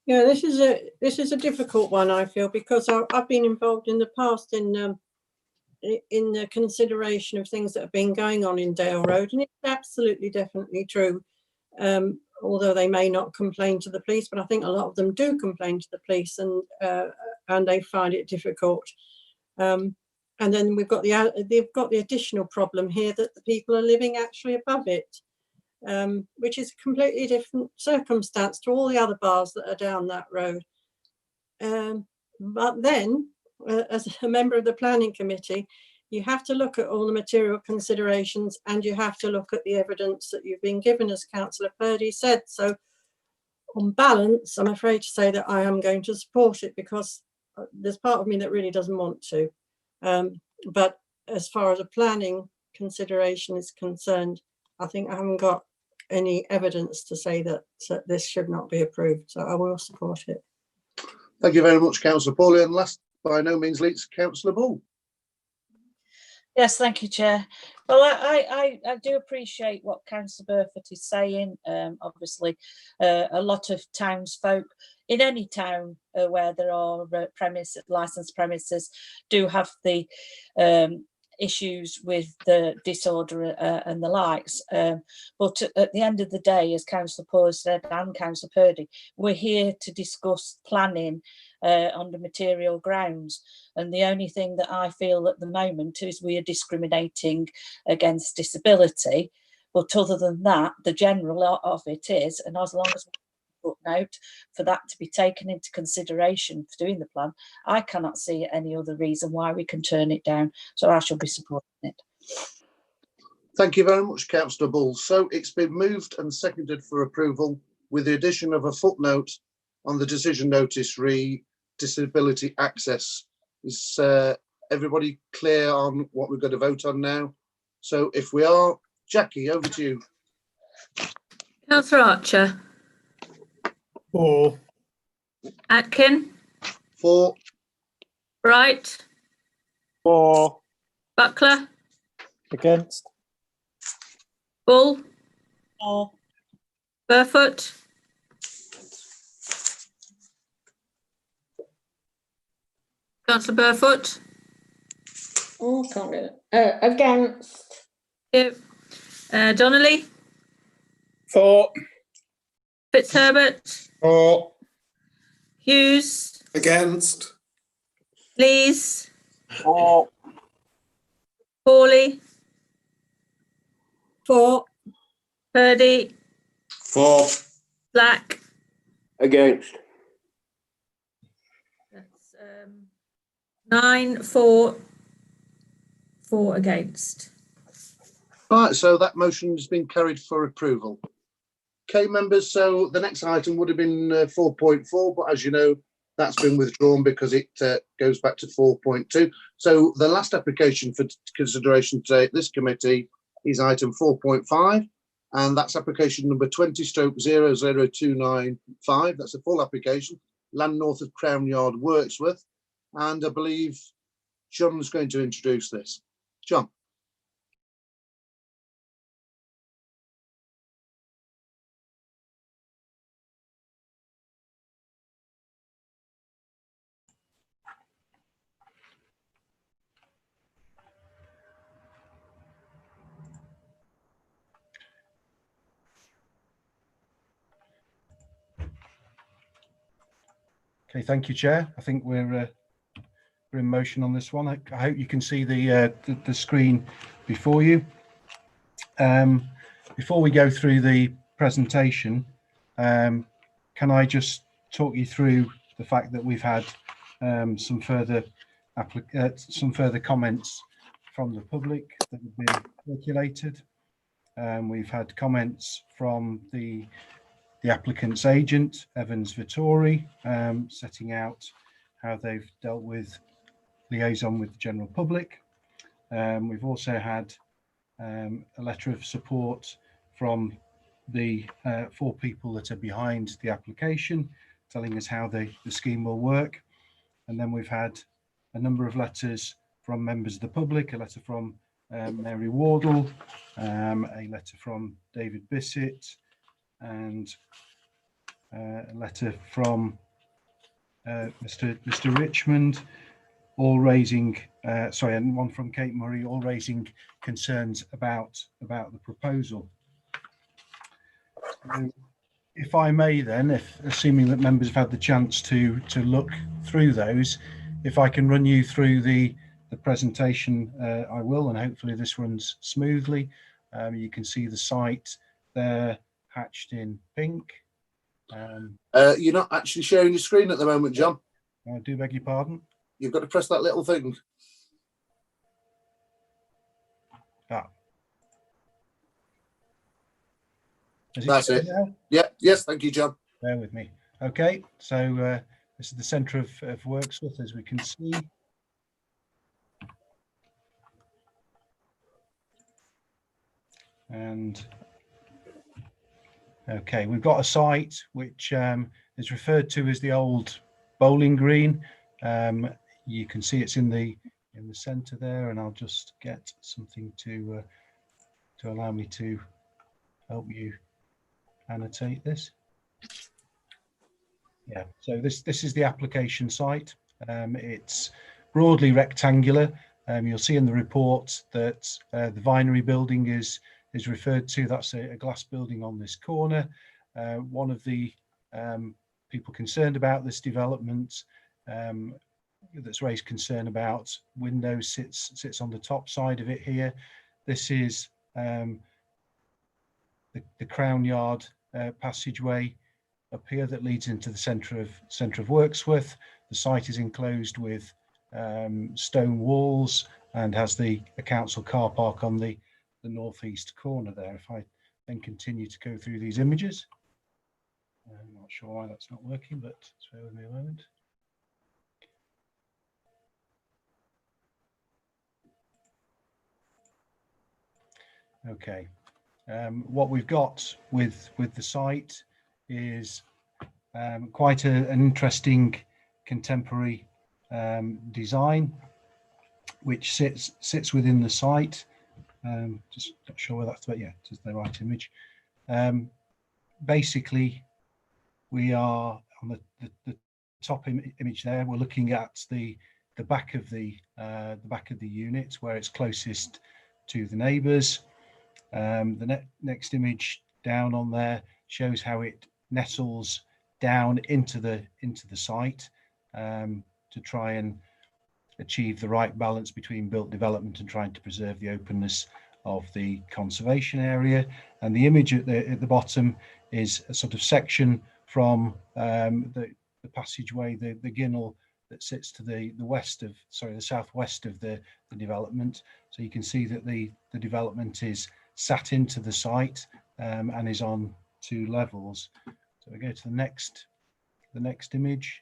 Speaker 10: Yeah, this is a difficult one, I feel, because I've been involved in the past in the consideration of things that have been going on in Dale Road, and it's absolutely definitely true. Although they may not complain to the police, but I think a lot of them do complain to the police, and they find it difficult. And then they've got the additional problem here that the people are living actually above it. which is a completely different circumstance to all the other bars that are down that road. But then, as a member of the planning committee, you have to look at all the material considerations, and you have to look at the evidence that you've been given, as Councillor Purdy said. So on balance, I'm afraid to say that I am going to support it, because there's part of me that really doesn't want to. But as far as a planning consideration is concerned, I think I haven't got any evidence to say that this should not be approved. So I will support it.
Speaker 1: Thank you very much, Councillor Pauly. And last, by no means least, Councillor Bull.
Speaker 3: Yes, thank you, Chair. Well, I do appreciate what Councillor Burford is saying. Obviously, a lot of townsfolk in any town where there are licensed premises do have the issues with the disorder and the likes. But at the end of the day, as Councillor Pauly said and Councillor Purdy, we're here to discuss planning under material grounds. And the only thing that I feel at the moment is we are discriminating against disability. But other than that, the general of it is, and as long as we footnote for that to be taken into consideration for doing the plan, I cannot see any other reason why we can turn it down. So I shall be supporting it.
Speaker 1: Thank you very much, Councillor Bull. So it's been moved and seconded for approval with the addition of a footnote on the decision notice re disability access. Is everybody clear on what we're going to vote on now? So if we are, Jackie, over to you.
Speaker 17: Councillor Archer.
Speaker 4: 4.
Speaker 17: Atkin.
Speaker 1: 4.
Speaker 17: Bright.
Speaker 2: 4.
Speaker 17: Buckler.
Speaker 16: Against.
Speaker 17: Bull.
Speaker 3: 4.
Speaker 17: Burfoot. Councillor Burfoot.
Speaker 5: Oh, can't get it. Against.
Speaker 17: Yep. Donnelly.
Speaker 6: 4.
Speaker 17: Fitzherbert.
Speaker 11: 4.
Speaker 17: Hughes.
Speaker 8: Against.
Speaker 17: Lees.
Speaker 9: 4.
Speaker 17: Pauly.
Speaker 10: 4.
Speaker 17: Purdy.
Speaker 11: 4.
Speaker 17: Black.
Speaker 12: Against.
Speaker 17: That's 9, 4, 4 against.
Speaker 1: Right, so that motion has been carried for approval. Okay, members, so the next item would have been 4.4, but as you know, that's been withdrawn because it goes back to 4.2. So the last application for consideration today at this committee is item 4.5, and that's application number 20/00295. That's a full application, land north of Crown Yard, Wirksworth, and I believe John's going to introduce this. John.
Speaker 13: Okay, thank you, Chair. I think we're in motion on this one. I hope you can see the screen before you. Before we go through the presentation, can I just talk you through the fact that we've had some further comments from the public that have been circulated. We've had comments from the applicant's agent, Evans Vittori, setting out how they've dealt with liaison with the general public. We've also had a letter of support from the 4 people that are behind the application, telling us how the scheme will work. And then we've had a number of letters from members of the public, a letter from Mary Wardle, a letter from David Bissett, and a letter from Mr. Richmond, all raising, and one from Kate Murray, all raising concerns about the proposal. If I may then, assuming that members have had the chance to look through those, if I can run you through the presentation, I will, and hopefully this runs smoothly. You can see the site They're hatched in pink.
Speaker 1: You're not actually sharing your screen at the moment, John.
Speaker 13: I do beg your pardon.
Speaker 1: You've got to press that little thing.
Speaker 13: Ah.
Speaker 1: That's it.
Speaker 13: Now?
Speaker 1: Yeah. Yes. Thank you, John.
Speaker 13: Bear with me. Okay. So this is the centre of Wirksworth, as we can see. And okay, we've got a site which is referred to as the old bowling green. You can see it's in the centre there, and I'll just get something to allow me to help you annotate this. Yeah, so this is the application site. It's broadly rectangular. You'll see in the report that the vinery building is referred to. That's a glass building on this corner. One of the people concerned about this development that's raised concern about windows sits on the top side of it here. This is the Crown Yard passageway up here that leads into the centre of Wirksworth. The site is enclosed with stone walls and has a council car park on the northeast corner there. If I then continue to go through these images, I'm not sure why that's not working, but bear with me a moment. Okay, what we've got with the site is quite an interesting contemporary design, which sits within the site. Just not sure where that's, but yeah, it's the right image. Basically, we are on the top image there. We're looking at the back of the unit where it's closest to the neighbours. The next image down on there shows how it nestles down into the site to try and achieve the right balance between built development and trying to preserve the openness of the conservation area. And the image at the bottom is a sort of section from the passageway, the ginnel that sits to the southwest of the development. So you can see that the development is sat into the site and is on 2 levels. So we go to the next image.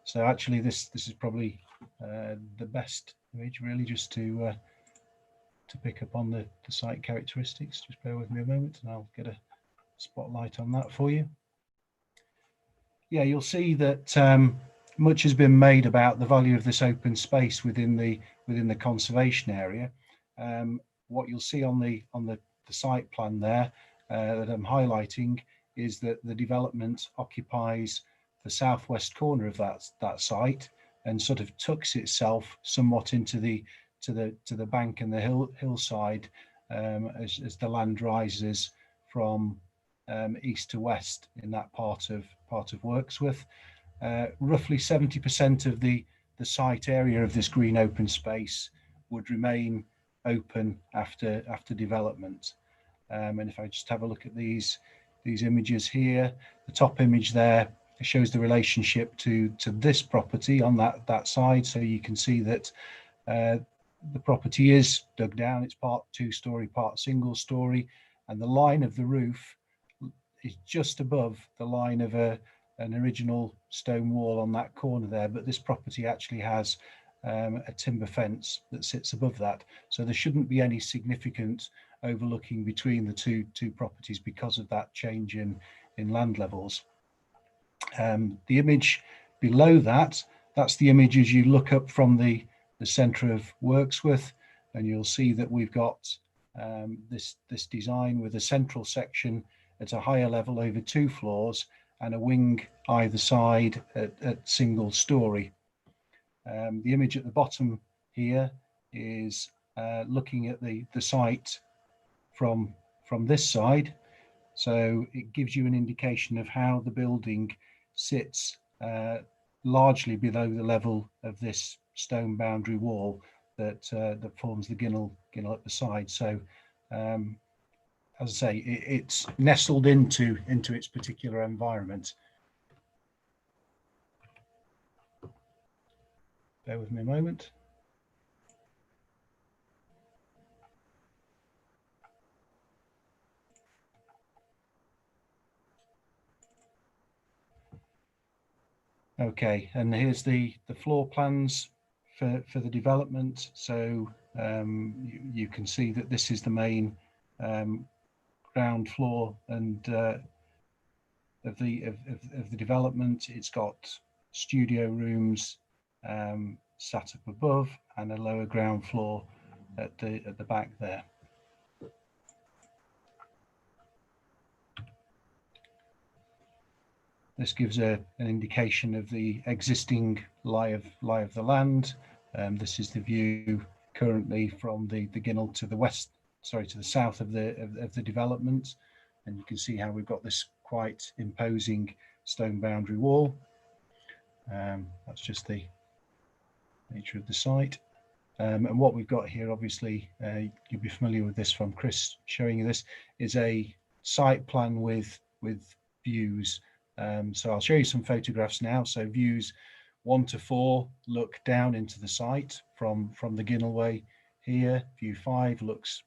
Speaker 13: So actually this is probably the best image, really, just to pick up on the site characteristics. Just bear with me a moment and I'll get a spotlight on that for you. Yeah, you'll see that much has been made about the value of this open space within the conservation area. What you'll see on the site plan there that I'm highlighting is that the development occupies the southwest corner of that site and sort of tucks itself somewhat into the bank and the hillside as the land rises from east to west in that part of Wirksworth. Roughly 70% of the site area of this green open space would remain open after development. And if I just have a look at these images here, the top image there shows the relationship to this property on that side. So you can see that the property is dug down. It's part 2-storey, part single-storey, and the line of the roof is just above the line of an original stone wall on that corner there. But this property actually has a timber fence that sits above that, so there shouldn't be any significant overlooking between the two properties because of that change in land levels. The image below that's the image as you look up from the centre of Wirksworth, and you'll see that we've got this design with a central section at a higher level over 2 floors and a wing either side at single storey. The image at the bottom here is looking at the site from this side, so it gives you an indication of how the building sits largely below the level of this stone boundary wall that forms the ginnel at the side. So as I say, it's nestled into its particular environment. Bear with me a moment. Okay, and here's the floor plans for the development. So you can see that this is the main ground floor and of the development. It's got studio rooms sat up above and a lower ground floor at the back there. This gives an indication of the existing lie of the land. This is the view currently from the Ginnell to the west, sorry, to the south of the development, and you can see how we've got this quite imposing stone boundary wall. That's just the nature of the site. And what we've got here, obviously, you'll be familiar with this from Chris showing you this, is a site plan with views. So I'll show you some photographs now. So views 1 to 4 look down into the site from the Ginnell Way here. View 5 looks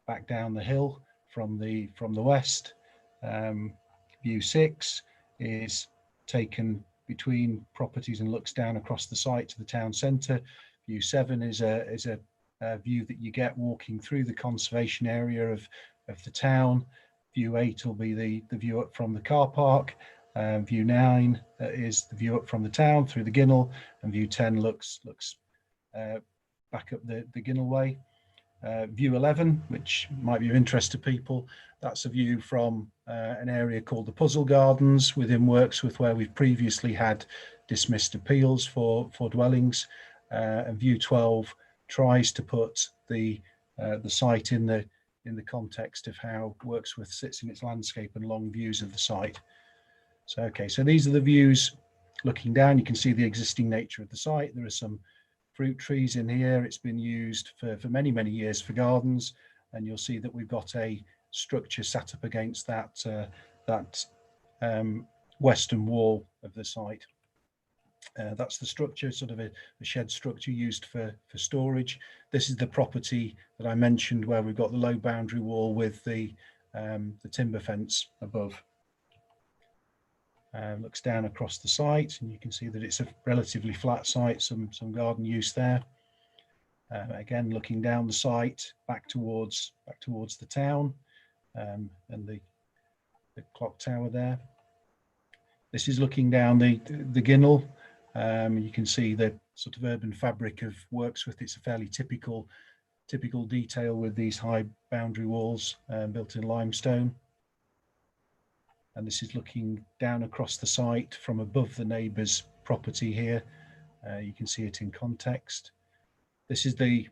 Speaker 13: back down the hill from the west. View 6 is taken between properties and looks down across the site to the town centre. View 7 is a view that you get walking through the conservation area of the town. View 8 will be the view up from the car park. View 9 is the view up from the town through the Ginnell, and view 10 looks back up the Ginnell Way. View 11, which might be of interest to people, that's a view from an area called the Puzzle Gardens within Wirksworth, where we've previously had dismissed appeals for dwellings. And view 12 tries to put the site in the context of how Wirksworth sits in its landscape and long views of the site. So, okay, so these are the views looking down. You can see the existing nature of the site. There are some fruit trees in here. It's been used for many, many years for gardens. And you'll see that we've got a structure sat up against that western wall of the site. That's the structure, sort of a shed structure used for storage. This is the property that I mentioned where we've got the low boundary wall with the timber fence above. Looks down across the site, and you can see that it's a relatively flat site, some garden use there. Again, looking down the site back towards the town, and the clock tower there. This is looking down the Ginnell. You can see the sort of urban fabric of Wirksworth. It's a fairly typical detail with these high boundary walls built in limestone. And this is looking down across the site from above the neighbour's property here. You can see it in context. This is the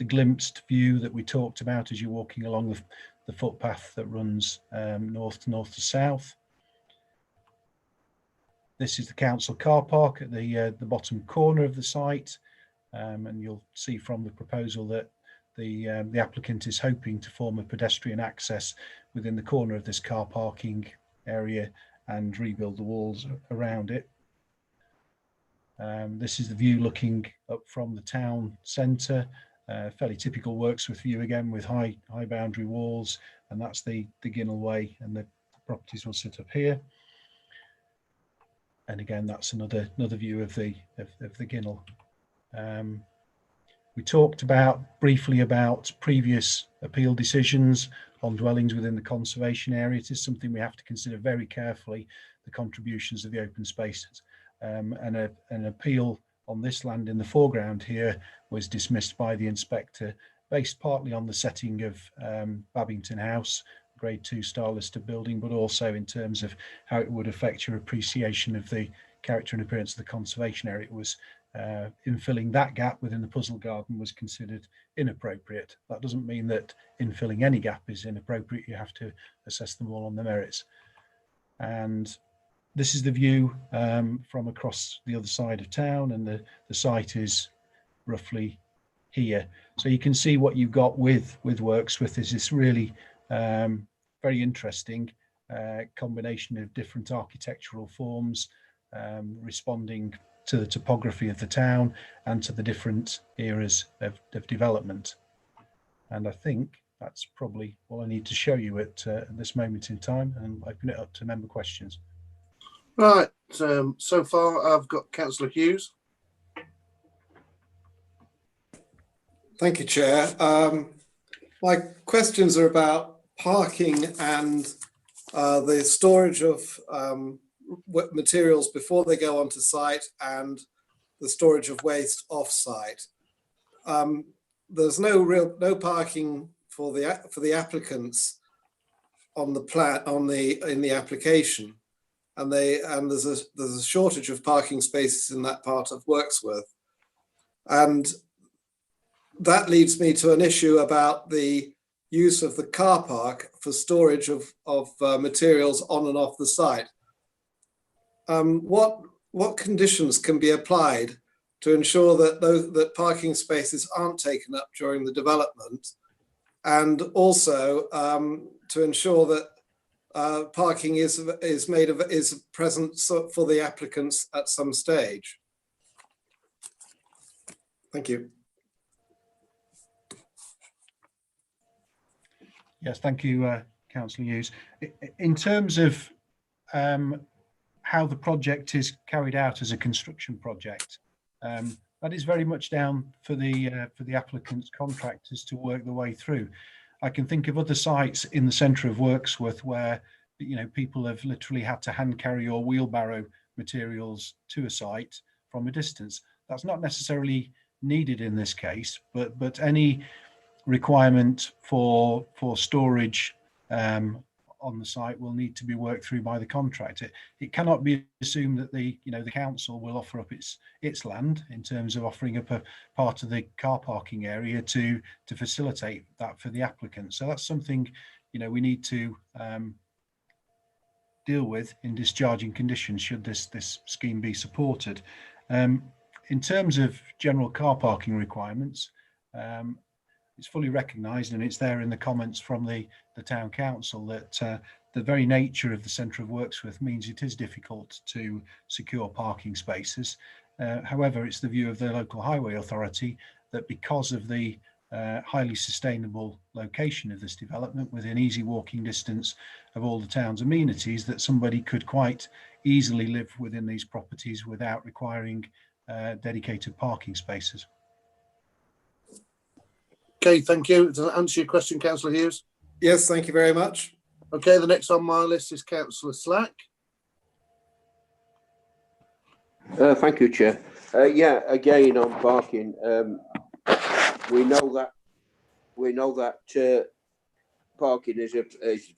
Speaker 13: glimpsed view that we talked about as you're walking along the footpath that runs north to south. This is the council car park at the bottom corner of the site, and you'll see from the proposal that the applicant is hoping to form a pedestrian access within the corner of this car parking area and rebuild the walls around it. This is the view looking up from the town centre, fairly typical Wirksworth view again with high boundary walls, and that's the Ginnell Way, and the properties will sit up here. And again, that's another view of the Ginnell. We talked briefly about previous appeal decisions on dwellings within the conservation area. It is something we have to consider very carefully, the contributions of the open spaces. And an appeal on this land in the foreground here was dismissed by the inspector, based partly on the setting of Babington House, Grade 2 style listed building, but also in terms of how it would affect your appreciation of the character and appearance of the conservation area. It was infilling that gap within the Puzzle Garden was considered inappropriate. That doesn't mean that infilling any gap is inappropriate. You have to assess them all on their merits. And this is the view from across the other side of town, and the site is roughly here. So you can see what you've got with Wirksworth is this really Very interesting combination of different architectural forms, responding to the topography of the town and to the different eras of development. And I think that's probably all I need to show you at this moment in time, and open it up to member questions.
Speaker 1: Right, so far I've got Councillor Hughes.
Speaker 8: Thank you, Chair. My questions are about parking and the storage of materials before they go onto site and the storage of waste off-site. There's no parking for the applicants on the plan in the application, and there's a shortage of parking spaces in that part of Wirksworth, and that leads me to an issue about the use of the car park for storage of materials on and off the site. What conditions can be applied to ensure that parking spaces aren't taken up during the development, and also to ensure that parking is present for the applicants at some stage? Thank you.
Speaker 13: Yes, thank you, Councillor Hughes. In terms of how the project is carried out as a construction project, that is very much down for the applicant's contractors to work their way through. I can think of other sites in the centre of Wirksworth where people have literally had to hand carry or wheelbarrow materials to a site from a distance. That's not necessarily needed in this case, but any requirement for storage on the site will need to be worked through by the contractor. It cannot be assumed that the council will offer up its land in terms of offering up a part of the car parking area to facilitate that for the applicant. So that's something we need to deal with in discharging conditions should this scheme be supported. In terms of general car parking requirements, it's fully recognised, and it's there in the comments from the town council, that the very nature of the centre of Wirksworth means it is difficult to secure parking spaces. However, it's the view of the local highway authority that because of the highly sustainable location of this development within easy walking distance of all the town's amenities, that somebody could quite easily live within these properties without requiring dedicated parking spaces.
Speaker 1: Okay, thank you. Does that answer your question, Councillor Hughes?
Speaker 8: Yes, thank you very much.
Speaker 1: Okay, the next on my list is Councillor Slack.
Speaker 12: Thank you, Chair. Yeah, again on parking, we know that parking is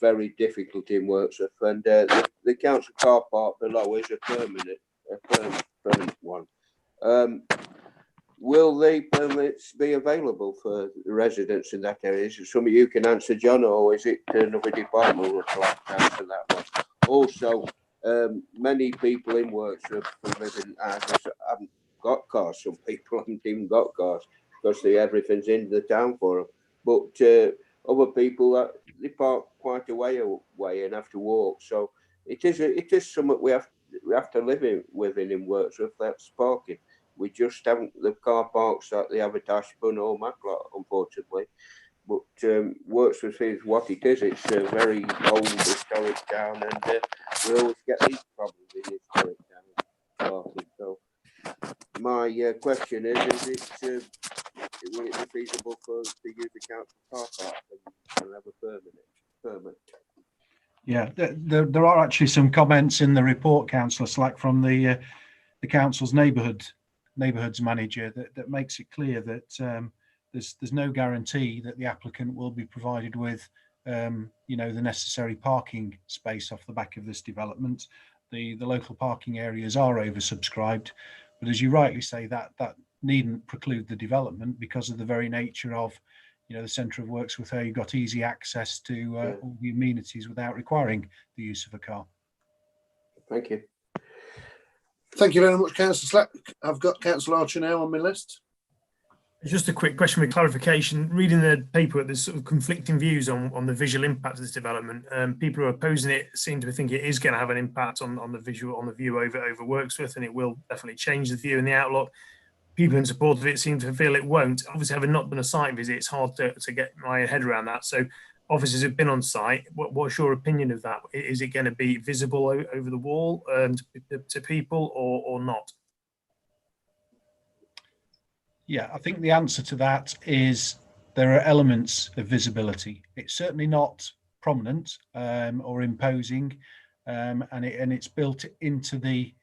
Speaker 12: very difficult in Wirksworth, and the council car park below is a permanent one. Will the permits be available for the residents in that area? Is it something you can answer, John, or is it another department who will have to answer that one? Also, many people in Wirksworth who live in houses haven't got cars. Some people haven't even got cars because everything's in the town for them. But other people, they park quite a way away and have to walk. So it is something we have to live within in Wirksworth. That's parking. We just haven't the car parks that they have at Ashburn or Matlock, unfortunately. But Wirksworth is what it is. It's a very old historic town, and we always get these problems in historic town parking. So my question is it will it be feasible to use the council car park and have a permit?
Speaker 13: Yeah, there are actually some comments in the report, Councillor Slack, from the council's neighbourhoods manager that makes it clear that there's no guarantee that the applicant will be provided with the necessary parking space off the back of this development. The local parking areas are oversubscribed, but as you rightly say, that needn't preclude the development because of the very nature of the centre of Wirksworth, where you've got easy access to all the amenities without requiring the use of a car.
Speaker 12: Thank you.
Speaker 1: Thank you very much, Councillor Slack. I've got Councillor Archer now on my list.
Speaker 4: Just a quick question with clarification. Reading the paper, there's sort of conflicting views on the visual impact of this development. People who are opposing it seem to think it is going to have an impact on the view over Wirksworth, and it will definitely change the view and the outlook. People in support of it seem to feel it won't. Obviously, having not done a site visit, it's hard to get my head around that. So officers have been on site. What's your opinion of that? Is it going to be visible over the wall to people or not?
Speaker 13: Yeah, I think the answer to that is there are elements of visibility. It's certainly not prominent or imposing, and it's built into the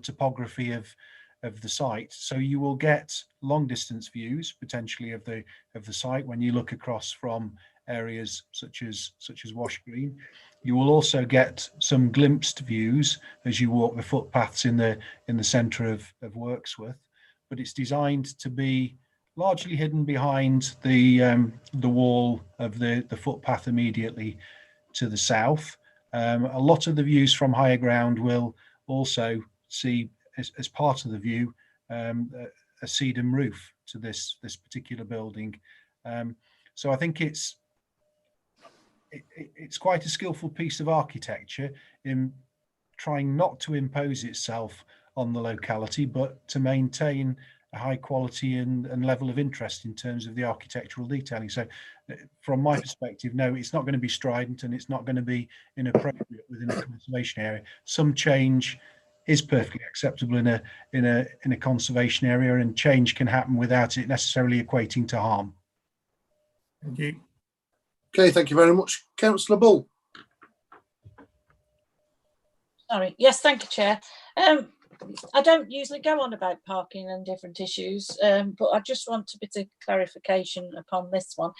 Speaker 13: topography of the site. So you will get long distance views potentially of the site when you look across from areas such as Wash Green. You will also get some glimpsed views as you walk the footpaths in the centre of Wirksworth. But it's designed to be largely hidden behind the wall of the footpath immediately to the south. A lot of the views from higher ground will also see, as part of the view, a sedum roof to this particular building. So I think it's quite a skillful piece of architecture in trying not to impose itself on the locality, but to maintain a high quality and level of interest in terms of the architectural detailing. So from my perspective, no, it's not going to be strident and it's not going to be inappropriate within a conservation area. Some change is perfectly acceptable in a conservation area, and change can happen without it necessarily equating to harm.
Speaker 4: Thank you.
Speaker 1: Okay, thank you very much. Councillor Bull.
Speaker 3: Sorry. Yes, thank you, Chair. I don't usually go on about parking and different issues, but I just want a bit of clarification upon this one.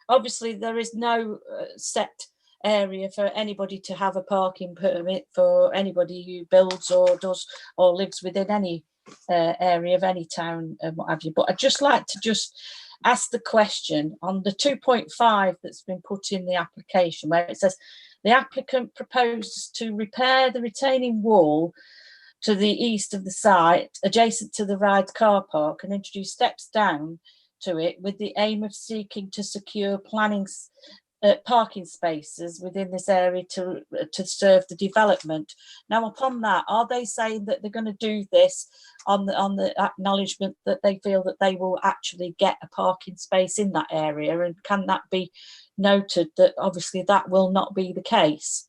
Speaker 3: Obviously, there is no set area for anybody to have a parking permit for anybody who builds or does or lives within any area of any town and what have you. But I'd just like to ask the question on the 2.5 that's been put in the application, where it says the applicant proposes to repair the retaining wall to the east of the site adjacent to the Rides car park and introduce steps down to it with the aim of seeking to secure parking spaces within this area to serve the development. Now, upon that, are they saying that they're going to do this on the acknowledgement that they feel that they will actually get a parking space in that area? And can that be noted that obviously that will not be the case?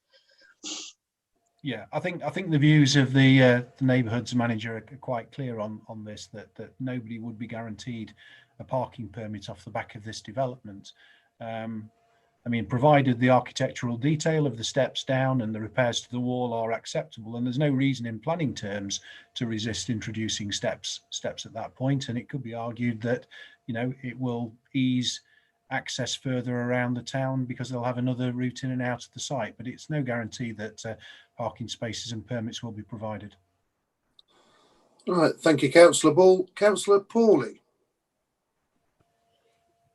Speaker 13: Yeah, I think the views of the neighbourhoods manager are quite clear on this, that nobody would be guaranteed a parking permit off the back of this development. I mean, provided the architectural detail of the steps down and the repairs to the wall are acceptable, and there's no reason in planning terms to resist introducing steps at that point. And it could be argued that, you know, it will ease access further around the town because they'll have another route in and out of the site, but it's no guarantee that parking spaces and permits will be provided.
Speaker 1: All right, thank you, Councillor Bull. Councillor Pawley.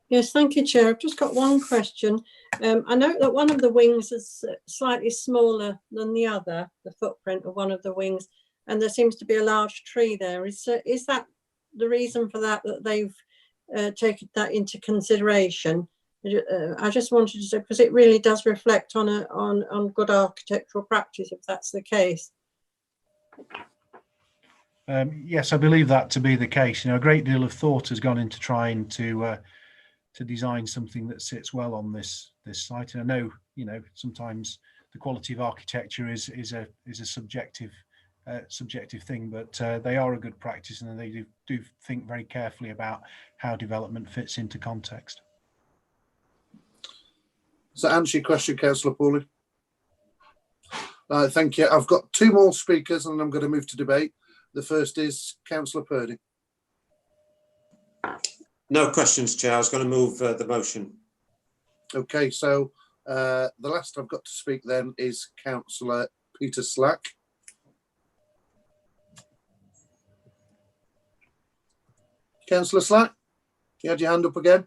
Speaker 10: Yes, thank you, Chair. I've just got one question. I note that one of the wings is slightly smaller than the other, the footprint of one of the wings, and there seems to be a large tree there. Is that the reason for that they've taken that into consideration? I just wanted to say, because it really does reflect on good architectural practice, if that's the case.
Speaker 13: Yes, I believe that to be the case. You know, a great deal of thought has gone into trying to design something that sits well on this site. And I know, you know, sometimes the quality of architecture is a subjective thing, but they are a good practice, and they do think very carefully about how development fits into context.
Speaker 1: Does that answer your question, Councillor Pawley? Thank you. I've got two more speakers and I'm going to move to debate. The first is Councillor Purdy.
Speaker 11: No questions, Chair. I was going to move the motion.
Speaker 1: Okay, so the last I've got to speak then is Councillor Peter Slack. Councillor Slack, you had your hand up again.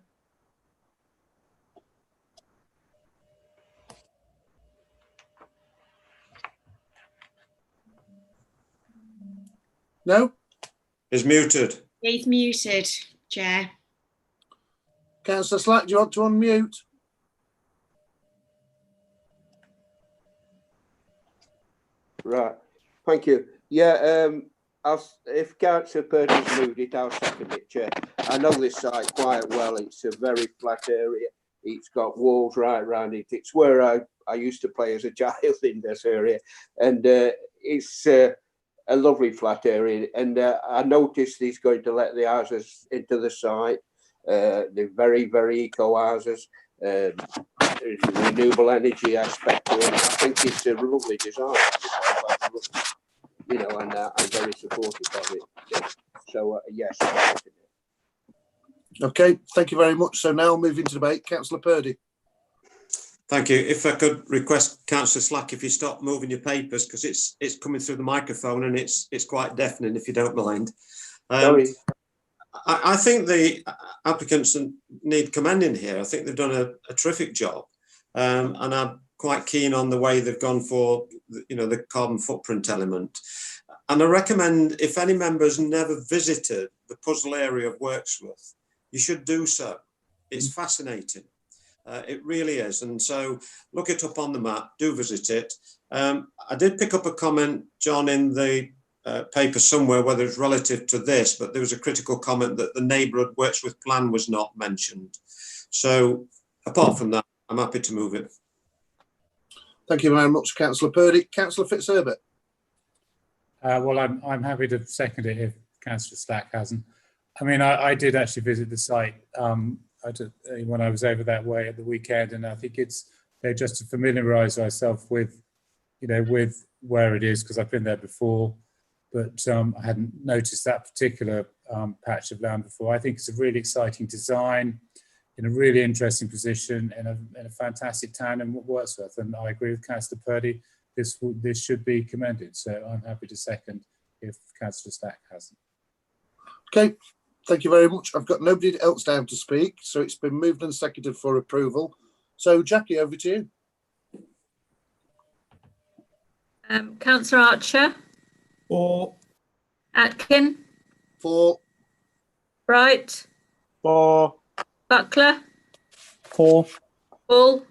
Speaker 1: No?
Speaker 11: He's muted.
Speaker 15: He's muted. Chair.
Speaker 1: Councillor Slack, do you want to unmute?
Speaker 12: Right, thank you. Yeah, if Councillor Purdy's moved it, I'll second it, Chair. I know this site quite well. It's a very flat area. It's got walls right around it. It's where I used to play as a child in this area. And it's a lovely flat area. And I noticed he's going to let the houses into the site. They're very, very eco houses. There's a renewable energy aspect to it. I think it's a lovely design. You know, and I'm very supportive of it. Yeah. So yes.
Speaker 1: Okay, thank you very much. So now moving to debate, Councillor Purdy.
Speaker 11: Thank you. If I could request Councillor Slack, if you stop moving your papers, because it's coming through the microphone and it's quite deafening, if you don't mind.
Speaker 12: Sorry.
Speaker 11: I think the applicants need commending here. I think they've done a terrific job, and I'm quite keen on the way they've gone for, you know, the carbon footprint element. And I recommend, if any members never visited the puzzle area of Wirksworth, you should do so. It's fascinating. It really is. And so look it up on the map, do visit it. I did pick up a comment, John, in the paper somewhere, whether it's relative to this, but there was a critical comment that the neighbourhood Wirksworth plan was not mentioned. So apart from that, I'm happy to move it.
Speaker 1: Thank you very much, Councillor Purdy. Councillor Fitzherbert.
Speaker 7: Well, I'm happy to second it if Councillor Slack hasn't. I mean, I did actually visit the site when I was over that way at the weekend, and I think it's there just to familiarise myself with, you know, with where it is, because I've been there before, but I hadn't noticed that particular patch of land before. I think it's a really exciting design, in a really interesting position, in a fantastic town in Wirksworth, and I agree with Councillor Purdy. This should be commended. So I'm happy to second if Councillor Stack hasn't.
Speaker 1: Okay, thank you very much. I've got nobody else down to speak, so it's been moved and seconded for approval. So Jackie, over to you.
Speaker 17: Councillor Archer.
Speaker 13: 4.
Speaker 17: Atkin.
Speaker 1: 4.
Speaker 2: Bright. 4.
Speaker 17: Buckler.
Speaker 16: 4.
Speaker 17: Bull.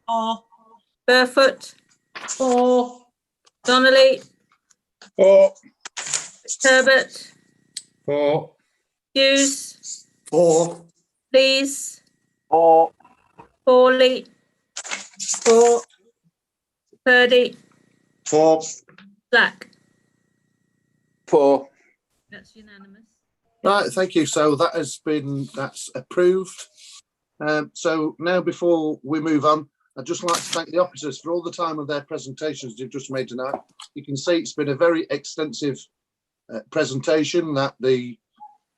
Speaker 3: 4.
Speaker 17: Barefoot.
Speaker 5: 4.
Speaker 17: Donnelly.
Speaker 6: 4.
Speaker 17: Herbert.
Speaker 7: 4.
Speaker 17: Hughes.
Speaker 11: 4.
Speaker 17: Please.
Speaker 9: 4.
Speaker 17: Hawley. 4. Purdy.
Speaker 11: 4.
Speaker 17: Black.
Speaker 12: 4.
Speaker 17: That's unanimous.
Speaker 1: Right, thank you. So that's approved. So now, before we move on, I'd just like to thank the officers for all the time of their presentations they've just made tonight. You can see it's been a very extensive presentation that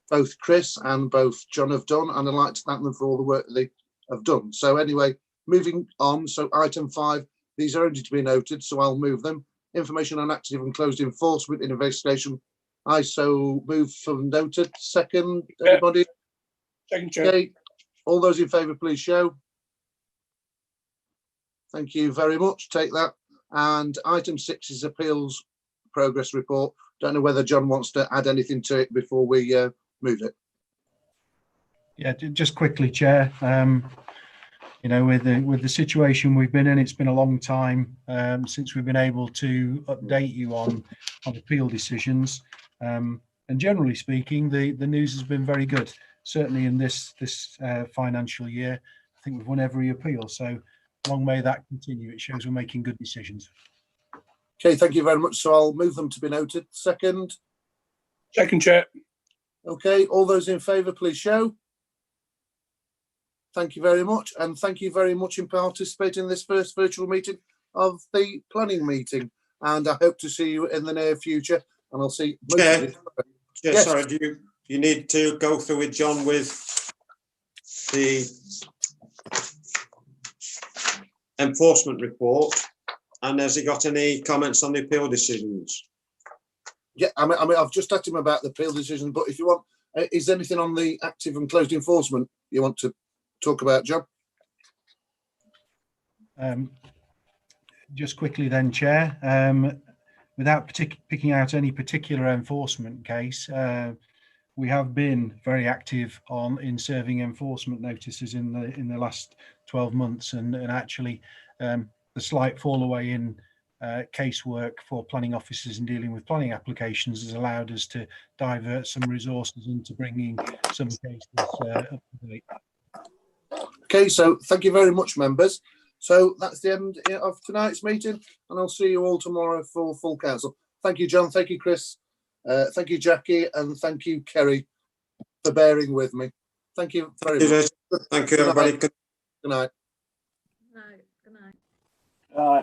Speaker 1: both Chris and both John have done, and I'd like to thank them for all the work that they have done. So anyway, moving on. So item 5, these are only to be noted, so I'll move them. Information on active and closed enforcement in investigation. I so move from noted. Second, anybody?
Speaker 6: Second, Chair.
Speaker 1: Okay. All those in favour, please show. Thank you very much. Take that. And item 6 is appeals progress report. Don't know whether John wants to add anything to it before we move it.
Speaker 13: Yeah, just quickly, Chair. You know, with the situation we've been in, it's been a long time since we've been able to update you on appeal decisions. And generally speaking, the news has been very good. Certainly in this financial year, I think we've won every appeal. So long may that continue. It shows we're making good decisions.
Speaker 1: Okay, thank you very much. So I'll move them to be noted. Second.
Speaker 6: Second, Chair.
Speaker 1: Okay, all those in favour, please show. Thank you very much, and thank you very much in participating in this first virtual meeting of the planning meeting. And I hope to see you in the near future. And I'll see.
Speaker 11: Yeah,
Speaker 1: yes.
Speaker 11: Sorry, do you need to go through with John with the enforcement report? And has he got any comments on the appeal decisions?
Speaker 1: Yeah, I mean, I've just asked him about the appeal decision, but if you want, is there anything on the active and closed enforcement you want to talk about, John?
Speaker 13: Just quickly then, Chair, without picking out any particular enforcement case, we have been very active in serving enforcement notices in the last 12 months, and actually the slight fall away in casework for planning officers in dealing with planning applications has allowed us to divert some resources into bringing some cases up to date.
Speaker 1: Okay, so thank you very much, members. So that's the end of tonight's meeting, and I'll see you all tomorrow for full council. Thank you, John. Thank you, Chris. Thank you, Jackie, and thank you, Kerry, for bearing with me. Thank you very much.
Speaker 11: Thank you, everybody.
Speaker 1: Good night.
Speaker 17: No, good night.
Speaker 9: All right.